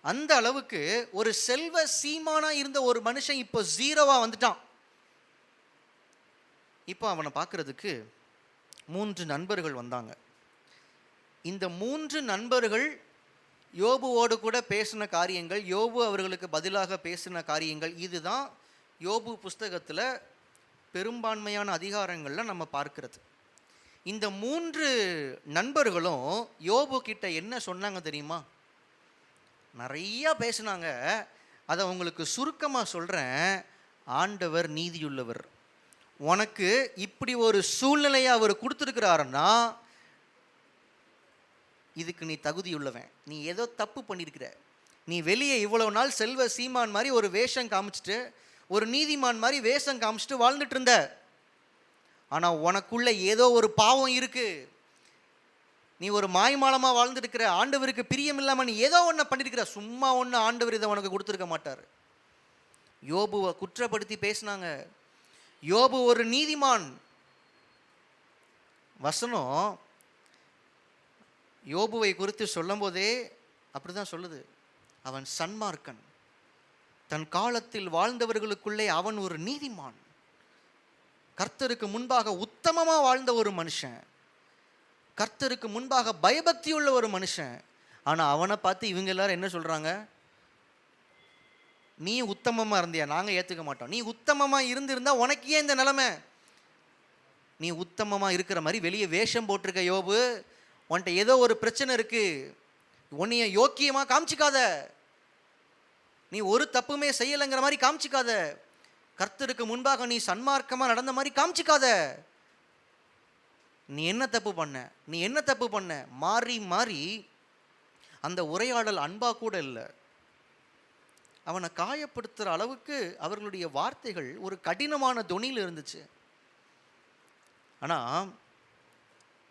அந்த அளவுக்கு ஒரு செல்வ சீமானா இருந்த ஒரு மனுஷன் இப்போ ஜீரோவா வந்துட்டான். இப்போ அவனை பார்க்கறதுக்கு 3 நண்பர்கள் வந்தாங்க. இந்த 3 நண்பர்கள் யோபுவோடு கூட பேசின காரியங்கள், யோபு அவர்களுக்கு பதிலாக பேசின காரியங்கள், இதுதான் யோபு புஸ்தகத்தில் பெரும்பான்மையான அதிகாரங்களில் நம்ம பார்க்கிறது. இந்த 3 நண்பர்களும் யோபு கிட்ட என்ன சொன்னாங்க தெரியுமா? நிறையா பேசினாங்க. அதை உங்களுக்கு சுருக்கமாக சொல்கிறேன். ஆண்டவர் நீதியுள்ளவர், உனக்கு இப்படி ஒரு சூழ்நிலையை அவர் கொடுத்துருக்கிறாருன்னா இதுக்கு நீ தகுதியுள்ளவன், நீ ஏதோ தப்பு பண்ணியிருக்கிற, நீ வெளியே இவ்வளவு நாள் செல்வ சீமான் மாதிரி ஒரு வேஷம் காமிச்சிட்டு, ஒரு நீதிமான் மாதிரி வேஷம் காமிச்சிட்டு வாழ்ந்துட்டு இருந்த, ஆனால் உனக்குள்ள ஏதோ ஒரு பாவம் இருக்கு, நீ ஒரு மாய்மாலமாக வாழ்ந்துருக்கிற, ஆண்டவருக்கு பிரியம் இல்லாமல் நீ ஏதோ ஒன்று பண்ணியிருக்கிற, சும்மா ஒன்று ஆண்டவர் இதை உனக்கு கொடுத்துருக்க மாட்டார். யோபுவை குற்றப்படுத்தி பேசினாங்க. யோபு ஒரு நீதிமான். வசனம் யோபுவை குறித்து சொல்லும் போதே அப்படிதான் சொல்லுது, அவன் சன்மார்க்கன், தன் காலத்தில் வாழ்ந்தவர்களுக்குள்ளே அவன் ஒரு நீதிமான், கர்த்தருக்கு முன்பாக உத்தமமாக வாழ்ந்த ஒரு மனுஷன், கர்த்தருக்கு முன்பாக பயபக்தியுள்ள ஒரு மனுஷன். ஆனால் அவனை பார்த்து இவங்க எல்லாரும் என்ன சொல்கிறாங்க? நீ உத்தமமாக இருந்தியா? நாங்கள் ஏற்றுக்க மாட்டோம். நீ உத்தமமாக இருந்திருந்தா உனக்கு ஏன் இந்த நிலைமை? நீ உத்தமமாக இருக்கிற மாதிரி வெளியே வேஷம் போட்டிருக்க யோபு, உன்கிட்ட ஏதோ ஒரு பிரச்சனை இருக்குது, உன்னைய யோக்கியமாக காமிச்சிக்காத, நீ ஒரு தப்புமே செய்யலைங்கிற மாதிரி காமிச்சிக்காத. கர்த்தருக்கு முன்பாக நீ சன்மார்க்கமா நடந்த மாதிரி காமிச்சிக்காத. நீ என்ன தப்பு பண்ண, நீ என்ன தப்பு பண்ண, மாறி மாறி அந்த உரையாடல் அன்பா கூட இல்லை. அவனை காயப்படுத்துகிற அளவுக்கு அவர்களுடைய வார்த்தைகள் ஒரு கடினமான தொனியில் இருந்துச்சு. ஆனால்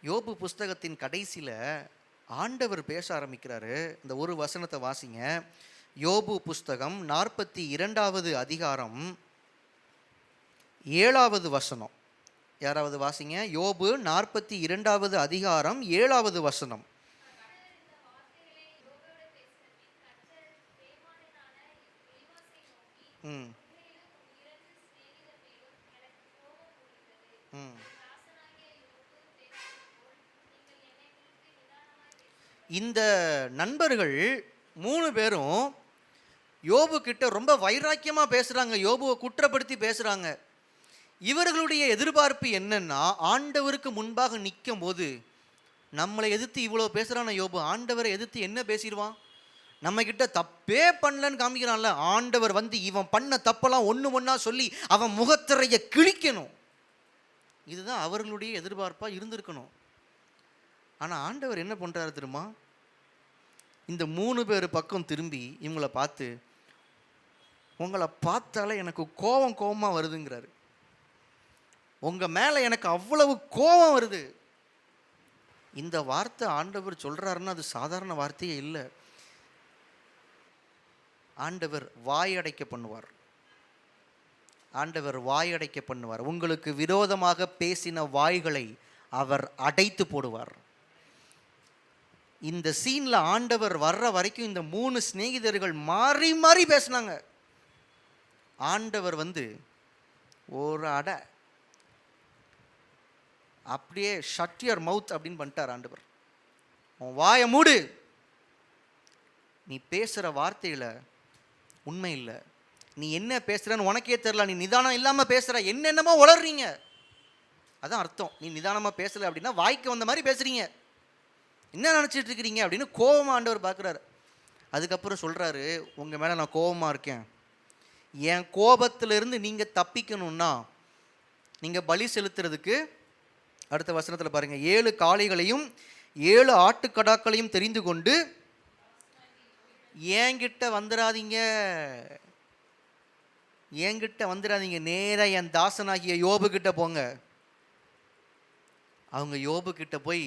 யோபு புஸ்தகத்தின் கடைசியில் ஆண்டவர் பேச ஆரம்பிக்கிறாரு. இந்த ஒரு வசனத்தை வாசிங்க. யோபு புஸ்தகம் 42வது அதிகாரம் 7வது வசனம். யாராவது வாசிங்க. யோபு 42வது அதிகாரம் 7வது வசனம். இந்த நண்பர்கள் 3 பேரும் யோபு கிட்ட ரொம்ப வைராக்கியமா பேசுறாங்க, யோபுவை குற்றப்படுத்தி பேசுறாங்க. இவர்களுடைய எதிர்பார்ப்பு என்னன்னா, ஆண்டவருக்கு முன்பாக நிற்கும் போது நம்மளை எதிர்த்து இவ்வளோ பேசுறான யோபு ஆண்டவரை எதிர்த்து என்ன பேசிடுவான், நம்ம கிட்ட தப்பே பண்ணலன்னு காமிக்கிறான்ல, ஆண்டவர் வந்து இவன் பண்ண தப்பெல்லாம் ஒன்றா சொல்லி அவன் முகத்திரைய கிழிக்கணும். இதுதான் அவர்களுடைய எதிர்பார்ப்பாக இருந்திருக்கணும். ஆனால் ஆண்டவர் என்ன பண்ணுறாரு தெரியுமா, இந்த 3 பேர் பக்கம் திரும்பி இவங்களை பார்த்து, உங்களை பார்த்தாலே எனக்கு கோபமாக வருதுங்கிறாரு. உங்கள் மேலே எனக்கு அவ்வளவு கோபம் வருது. இந்த வார்த்தை ஆண்டவர் சொல்கிறாருன்னா அது சாதாரண வார்த்தையே இல்லை. ஆண்டவர் வாயடைக்க பண்ணுவார். ஆண்டவர் வாயடைக்க பண்ணுவார். உங்களுக்கு விரோதமாக பேசின வாய்களை அவர் அடைத்து போடுவார். இந்த சீன்ல ஆண்டவர் வர்ற வரைக்கும் இந்த 3 சிநேகிதர்கள் மாறி மாறி பேசினாங்க. ஆண்டவர் வந்து ஒரு அடை அப்படியே ஷட் யுவர் மவுத் அப்படின்னு பண்ணிட்டார். ஆண்டவர், உன் வாயை மூடு, நீ பேசுகிற வார்த்தையில் உண்மை இல்லை, நீ என்ன பேசுகிறன்னு உனக்கே தெரியல, நீ நிதானம் இல்லாமல் பேசுகிற, என்னென்னமோ உளறீங்க. அதான் அர்த்தம். நீ நிதானமாக பேசலை அப்படின்னா வாய்க்கு வந்த மாதிரி பேசுகிறீங்க, என்ன நினச்சிட்டு இருக்கிறீங்க அப்படின்னு கோபமாக ஆண்டவர் பார்க்குறாரு. அதுக்கப்புறம் சொல்கிறாரு, உங்கள் மேலே நான் கோபமாக இருக்கேன், என் கோபத்திலிருந்து நீங்கள் தப்பிக்கணும்னா நீங்கள் பலி செலுத்துறதுக்கு அடுத்த வசனத்தில் பாருங்கள், 7 காளைகளையும் 7 ஆட்டுக்கடாக்களையும் தெரிந்து கொண்டு என்கிட்ட வந்துடாதீங்க, என்கிட்ட வந்துடாதீங்க, நேராக என் தாசனாகிய யோபு கிட்ட போங்க. அவங்க யோபு கிட்ட போய்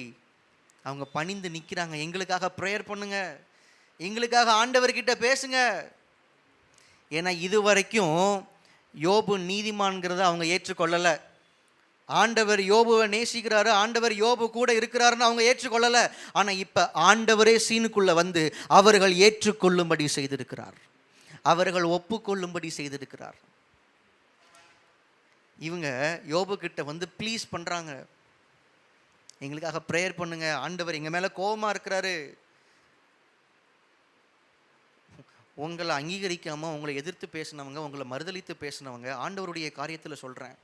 அவங்க பணிந்து நிற்கிறாங்க, எங்களுக்காக ப்ரேயர் பண்ணுங்க, எங்களுக்காக ஆண்டவர்கிட்ட பேசுங்க. ஏன்னா இது வரைக்கும் யோபு நீதிமான்கிறத அவங்க ஏற்றுக்கொள்ளலை. ஆண்டவர் யோபுவை நேசிக்கிறாரு, ஆண்டவர் யோபு கூட இருக்கிறாருன்னு அவங்க ஏற்றுக்கொள்ளலை. ஆனால் இப்போ ஆண்டவரே சீனுக்குள்ளே வந்து அவர்கள் ஏற்றுக்கொள்ளும்படி செய்திருக்கிறார், அவர்கள் ஒப்புக்கொள்ளும்படி செய்திருக்கிறார். இவங்க யோபு கிட்ட வந்து ப்ளீஸ் பண்ணுறாங்க, எங்களுக்காக ப்ரேயர் பண்ணுங்க, ஆண்டவர் எங்கள் மேலே கோபமாக இருக்கிறாரு. உங்களை அங்கீகரிக்காமல் உங்களை எதிர்த்து பேசினவங்க, உங்களை மறுதளித்து பேசினவங்க, ஆண்டவருடைய காரியத்தில் சொல்கிறேன்,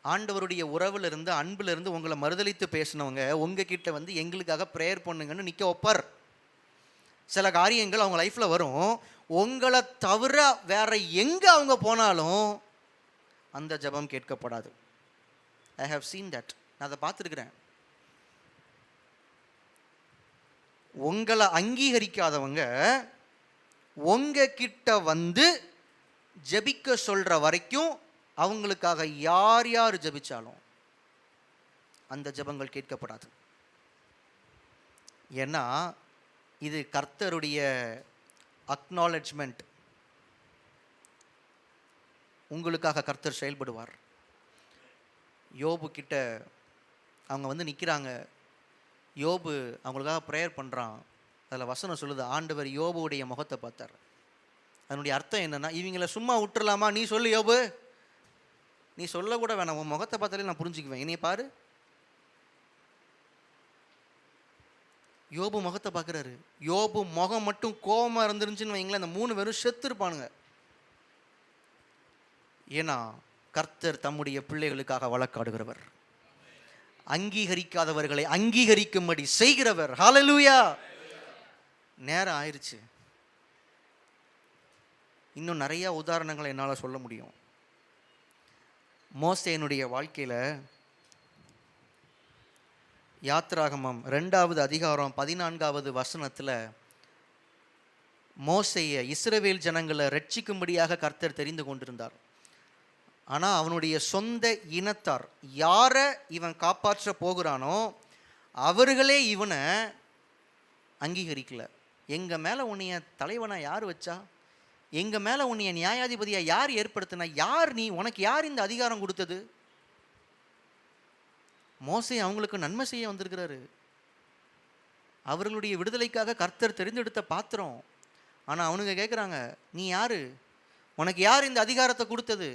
ஆண்டவருடைய உறவுலேருந்து அன்பிலிருந்து உங்களை மறுதளித்து பேசினவங்க உங்ககிட்ட வந்து எங்களுக்காக ப்ரேயர் பண்ணுங்கன்னு நிற்க வைப்பார். சில காரியங்கள் அவங்க லைஃப்பில் வரும், உங்களை தவிர வேற எங்கே அவங்க போனாலும் அந்த ஜெபம் கேட்கப்படாது. I have seen that. நான் அதை பார்த்துருக்கிறேன். உங்களை அங்கீகரிக்காதவங்க உங்ககிட்ட வந்து ஜெபிக்க சொல்கிற வரைக்கும் அவங்களுக்காக யார் யார் ஜெபிச்சாலும் அந்த ஜெபங்கள் கேட்கப்படாது. ஏன்னா இது கர்த்தருடைய அக்னாலஜ்மெண்ட். உங்களுக்காக கர்த்தர் செயல்படுவார். யோபு கிட்ட அவங்க வந்து நிற்கிறாங்க, யோபு அவங்களுக்காக ப்ரேயர் பண்ணுறான். அதில் வசனம் சொல்லுது, ஆண்டவர் யோபுடைய முகத்தை பார்த்தார். அதனுடைய அர்த்தம் என்னென்னா, இவங்களை சும்மா விட்டுறலாமா, நீ சொல்லு யோபு, நீ சொல்ல கூட வேணாம், உன் முகத்தை பார்த்தாலே நான் புரிஞ்சுக்குவேன், என்னைய பாரு. யோபு முகத்தை பார்க்குறாரு. யோபு முகம் மட்டும் கோபமாக இருந்துருந்துச்சுன்னு வைங்களேன், அந்த 3 பேரும் செத்து இருப்பானுங்க. ஏன்னா கர்த்தர் தம்முடைய பிள்ளைகளுக்காக வழக்காடுகிறவர், அங்கீகரிக்காதவர்களை அங்கீகரிக்கும்படி செய்கிறவர். ஹல்லேலூயா. நேரம் ஆயிடுச்சு. இன்னும் நிறையா உதாரணங்களை என்னால் சொல்ல முடியும். மோசேனுடைய வாழ்க்கையில் யாத்திராகமம் 2வது அதிகாரம் 14வது வசனத்தில் மோசேயை இஸ்ரவேல் ஜனங்களை ரட்சிக்கும்படியாக கர்த்தர் தெரிந்து கொண்டிருந்தார். ஆனால் அவனுடைய சொந்த இனத்தார் யாரை இவன் காப்பாற்ற போகிறானோ அவர்களே இவனை அங்கீகரிக்கல. எங்கள் மேலே உன்னைய தலைவனா யார் வச்சா, எங்கள் மேலே உன்னைய நியாயாதிபதியாக யார் ஏற்படுத்தினா, யார் நீ, உனக்கு யார் இந்த அதிகாரம் கொடுத்தது? மோசே அவங்களுக்கு நன்மை செய்ய வந்திருக்கிறாரு. அவர்களுடைய விடுதலைக்காக கர்த்தர் தெரிந்தெடுத்த பாத்திரம். ஆனால் அவனுங்க கேட்குறாங்க, நீ யாரு, உனக்கு யார் இந்த அதிகாரத்தை கொடுத்தது?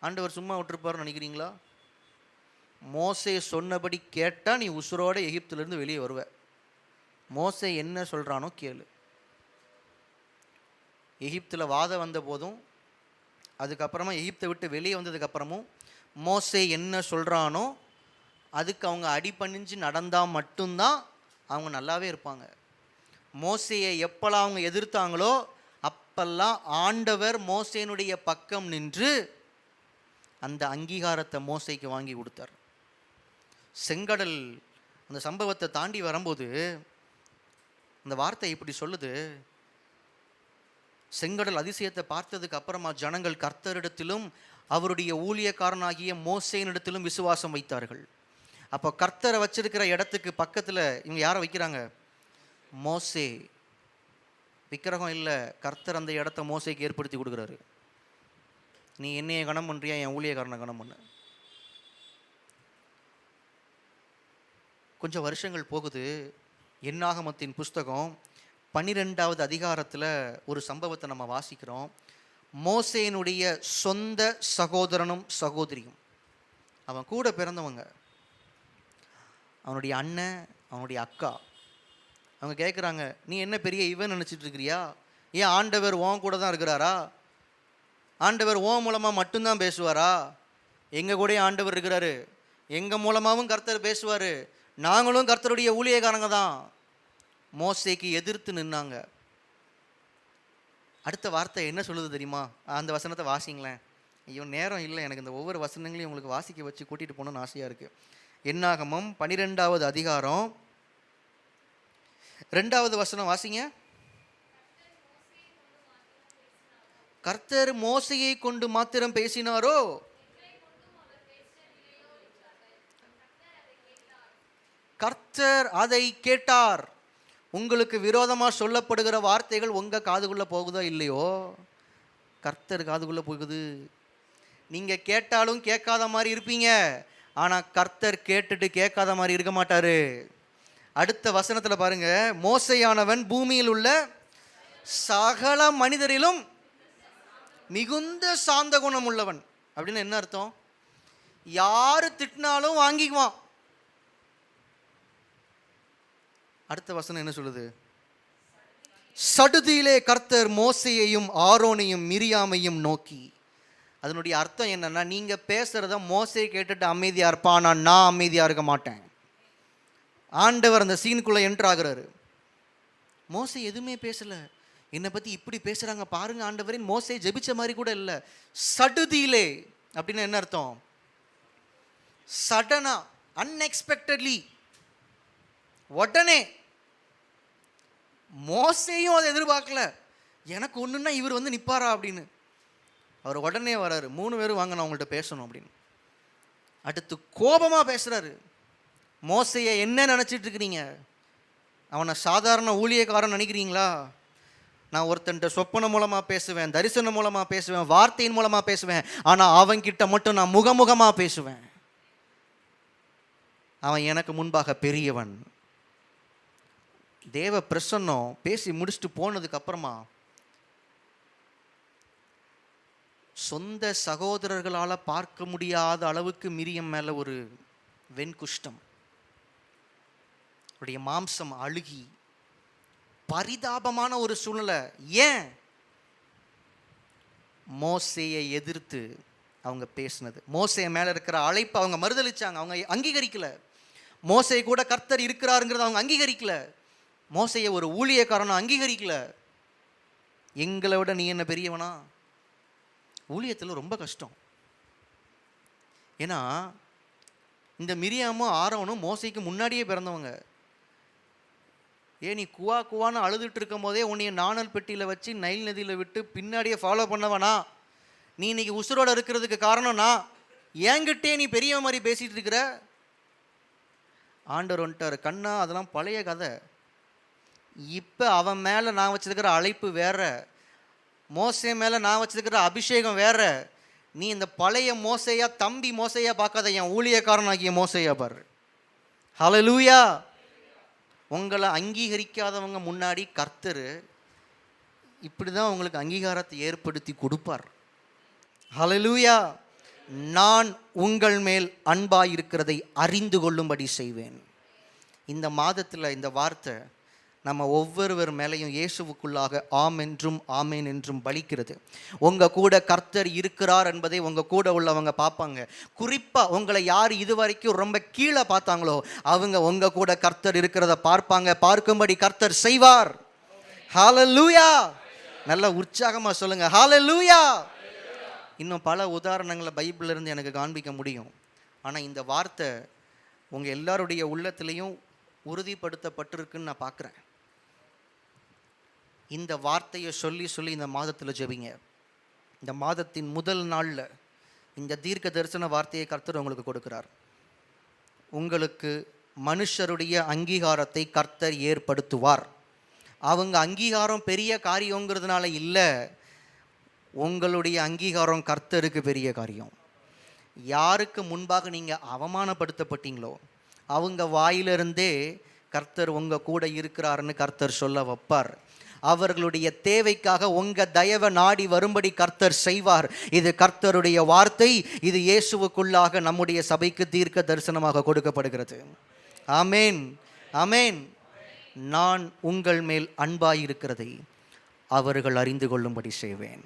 ஆண்டவர் சும்மா விட்டுருப்பாருன்னு நினைக்கிறீங்களா? மோசே சொன்னபடி கேட்டால் நீ உசுரோட எகிப்திலிருந்து வெளியே வருவ. மோசே என்ன சொல்கிறானோ கேளு. எகிப்தில் வாதம் வந்த போதும், அதுக்கப்புறமா எகிப்தை விட்டு வெளியே வந்ததுக்கப்புறமும் மோசே என்ன சொல்கிறானோ அதுக்கு அவங்க அடிபணிஞ்சு நடந்தால் மட்டும்தான் அவங்க நல்லாவே இருப்பாங்க. மோசேயை எப்பெல்லாம் அவங்க எதிர்த்தாங்களோ அப்பெல்லாம் ஆண்டவர் மோசேனுடைய பக்கம் நின்று அந்த அங்கீகாரத்தை மோசேக்கு வாங்கி கொடுத்தார். செங்கடல் அந்த சம்பவத்தை தாண்டி வரும்போது அந்த வார்த்தை இப்படி சொல்லுது, செங்கடல் அதிசயத்தை பார்த்ததுக்கு அப்புறமா ஜனங்கள் கர்த்தரிடத்திலும் அவருடைய ஊழியக்காரனாகிய மோசேனிடத்திலும் விசுவாசம் வைத்தார்கள். அப்போ கர்த்தரை வச்சிருக்கிற இடத்துக்கு பக்கத்தில் இவங்க யாரை வைக்கிறாங்க? மோசே. விக்கிரகம் இல்லை, கர்த்தர் அந்த இடத்த மோசேக்கு ஏற்படுத்தி கொடுக்குறாரு. நீ என்னைய கணம் பண்ணுறியா, என் ஊழியக்காரனை கணம் பண்ண. கொஞ்சம் வருஷங்கள் போகுது. என்னாகமத்தின் புஸ்தகம் 12வது அதிகாரத்தில் ஒரு சம்பவத்தை நம்ம வாசிக்கிறோம். மோசேனுடைய சொந்த சகோதரனும் சகோதரியும், அவன் கூட பிறந்தவங்க, அவனுடைய அண்ணன், அவனுடைய அக்கா, அவங்க கேட்குறாங்க, நீ என்ன பெரிய இவன் நினச்சிட்டு இருக்கிறியா? ஏன் ஆண்டவர் உன் கூட தான் இருக்கிறாரா? ஆண்டவர் உன் மூலமாக மட்டும்தான் பேசுவாரா? எங்கள் கூட ஆண்டவர் இருக்கிறாரு, எங்கள் மூலமாகவும் கர்த்தர் பேசுவார், நாங்களும் கர்த்தருடைய ஊழியக்காரங்க தான். மோசேக்கு எதிர்த்து நின்னாங்க. அடுத்த வார்த்தை என்ன சொல்லுது தெரியுமா? அந்த வசனத்தை வாசிங்களேன். ஐயோ நேரம் இல்லை எனக்கு, இந்த ஒவ்வொரு வசனங்களையும் உங்களுக்கு வாசிக்க வச்சு கூட்டிகிட்டு போகணுன்னு ஆசையாக இருக்குது. என்னாகமம் 12வது அதிகாரம் 2வது வசனம் வாசிங்க. கர்த்தர் மோசேயை கொண்டு மாத்திரம் பேசினாரோ? கர்த்தர் அதை கேட்டார். உங்களுக்கு விரோதமாக சொல்லப்படுகிற வார்த்தைகள் உங்கள் காதுக்குள்ளே போகுதோ இல்லையோ, கர்த்தர் காதுக்குள்ளே போகுது. நீங்கள் கேட்டாலும் கேட்காத மாதிரி இருப்பீங்க, ஆனால் கர்த்தர் கேட்டுட்டு கேட்காத மாதிரி இருக்க மாட்டார். அடுத்த வசனத்தில் பாருங்க, மோசேயானவன் பூமியில் உள்ள சகல மனிதரிலும் மிகுந்த சாந்த குணம் உள்ளவன். அப்படின்னு என்ன அர்த்தம்? யாரு திட்டினாலும் வாங்கிக்குவான். அடுத்த வசனம் என்ன சொல்லுது? சடுதியிலே கர்த்தர் மோசேயையும் ஆரோனையும் மிரியாமையும் நோக்கி. அதனுடைய அர்த்தம் என்னன்னா, நீங்க பேசுறத மோசே கேட்டுட்டு அமைதியா இருப்பான், நான் அமைதியா இருக்க மாட்டேன். ஆண்டவர் அந்த சீனுக்குள்ள என்டர் ஆகுறாரு. மோசே எதுவுமே பேசல, என்னை பத்தி இப்படி பேசுறாங்க பாருங்க ஆண்டவரின். மோசே ஜெபிச்ச மாதிரி கூட இல்லை. சடுதியிலே அப்படின்னு என்ன அர்த்தம்? சடனா, அன்எக்ஸ்பெக்டட்லி, உடனே. மோசேயும் அதை எதிர்பார்க்கல, எனக்கு ஒன்றுன்னா இவர் வந்து நிற்பாரா அப்படின்னு. அவர் உடனே வராரு, 3 பேரும் வாங்க நான் உங்கள்கிட்ட பேசணும் அப்படின்னு. அடுத்து கோபமாக பேசுகிறாரு. மோசையை என்ன நினச்சிட்டு இருக்கிறீங்க? அவனை சாதாரண ஊழியக்காரன் நினைக்கிறீங்களா? நான் ஒருத்தன்ட்ட சொப்பன மூலமாக பேசுவேன், தரிசனம் மூலமாக பேசுவேன், வார்த்தையின் மூலமாக பேசுவேன், ஆனால் அவன்கிட்ட மட்டும் நான் முகமுகமாக பேசுவேன். அவன் எனக்கு முன்பாக பெரியவன். தேவ பிரசன்னம் பேசி முடிச்சுட்டு போனதுக்கு அப்புறமா சொந்த சகோதரர்களால் பார்க்க முடியாத அளவுக்கு மிரியம் மேலே ஒரு வெண்குஷ்டம், அவருடைய மாம்சம் அழுகி பரிதாபமான ஒரு சூழ்நிலை. ஏன்? மோசேயை எதிர்த்து அவங்க பேசினது. மோசே மேலே இருக்கிற அழைப்பு அவங்க மறுதளிச்சாங்க, அவங்க அங்கீகரிக்கல. மோசே கூட கர்த்தர் இருக்கிறாருங்கிறத அவங்க அங்கீகரிக்கல. மோசையை ஒரு ஊழியக்காரனை அங்கீகரிக்கல. எங்களை விட நீ என்ன பெரியவனா? ஊழியத்தில் ரொம்ப கஷ்டம். ஏன்னா இந்த மிரியாமும் ஆரோனும் மோசைக்கு முன்னாடியே பிறந்தவங்க. நீ குவா குவான்னு அழுதுட்டு இருக்கும் போதே உன்னைய நாணல் பெட்டியில் வச்சு நைல் நதியில் விட்டு பின்னாடியே ஃபாலோ பண்ணவனா? நீ இன்னைக்கு உசுரோட இருக்கிறதுக்கு காரணம்னா என்கிட்டே நீ பெரிய மாதிரி பேசிட்டு இருக்கிற. ஆண்டவர் வந்துட்டார், கண்ணா அதெல்லாம் பழைய கதை. இப்போ அவன் மேலே நான் வச்சிருக்கிற அழைப்பு வேற, மோசே மேலே நான் வச்சிருக்கிற அபிஷேகம் வேற. நீ இந்த பழைய மோசையா, தம்பி மோசையா பார்க்காத, என் ஊழியக்காரனாகிய மோசையா பாரு. ஹல்லேலூயா. உங்களை அங்கீகரிக்காதவங்க முன்னாடி கர்த்தர் இப்படி தான் உங்களுக்கு அங்கீகாரத்தை ஏற்படுத்தி கொடுப்பார். ஹல்லேலூயா. நான் உங்கள் மேல் அன்பாய் இருக்கிறதை அறிந்து கொள்ளும்படி செய்வேன். இந்த மாதத்தில் இந்த வார்த்தை நம்ம ஒவ்வொருவர் மேலேயும் இயேசுவுக்குள்ளாக ஆம் என்றும் ஆமேன் என்றும் பலிக்கிறது. உங்கள் கூட கர்த்தர் இருக்கிறார் என்பதை உங்கள் கூட உள்ளவங்க பார்ப்பாங்க. குறிப்பாக உங்களை யார் இதுவரைக்கும் ரொம்ப கீழே பார்த்தாங்களோ அவங்க உங்கள் கூட கர்த்தர் இருக்கிறத பார்ப்பாங்க. பார்க்கும்படி கர்த்தர் செய்வார். ஹல்லேலூயா. நல்ல உற்சாகமாக சொல்லுங்க, ஹல்லேலூயா. இன்னும் பல உதாரணங்களை பைபிளிலிருந்து எனக்கு காண்பிக்க முடியும். ஆனால் இந்த வார்த்தை உங்கள் எல்லாருடைய உள்ளத்திலையும் உறுதிப்படுத்தப்பட்டிருக்குன்னு நான் பார்க்குறேன். இந்த வார்த்தையை சொல்லி சொல்லி இந்த மாதத்தில் ஜெபிங்க. இந்த மாதத்தின் முதல் நாளில் இந்த தீர்க்க தரிசன வார்த்தையை கர்த்தர் உங்களுக்கு கொடுக்கிறார். உங்களுக்கு மனுஷருடைய அங்கீகாரத்தை கர்த்தர் ஏற்படுத்துவார். அவங்க அங்கீகாரம் பெரிய காரியங்கிறதுனால இல்லை, உங்களுடைய அங்கீகாரம் கர்த்தருக்கு பெரிய காரியம். யாருக்கு முன்பாக நீங்கள் அவமானப்படுத்தப்பட்டீங்களோ அவங்க வாயிலிருந்தே கர்த்தர் உங்கள் கூட இருக்கிறாருன்னு கர்த்தர் சொல்ல வைப்பார். அவர்களுடைய தேவைக்காக உங்கள் தயவை நாடி வரும்படி கர்த்தர் செய்வார். இது கர்த்தருடைய வார்த்தை. இது இயேசுவுக்குள்ளாக நம்முடைய சபைக்கு தீர்க்க தரிசனமாக கொடுக்கப்படுகிறது. ஆமேன், ஆமேன். நான் உங்கள் மேல் அன்பாயிருக்கிறதை அவர்கள் அறிந்து கொள்ளும்படி செய்வேன்.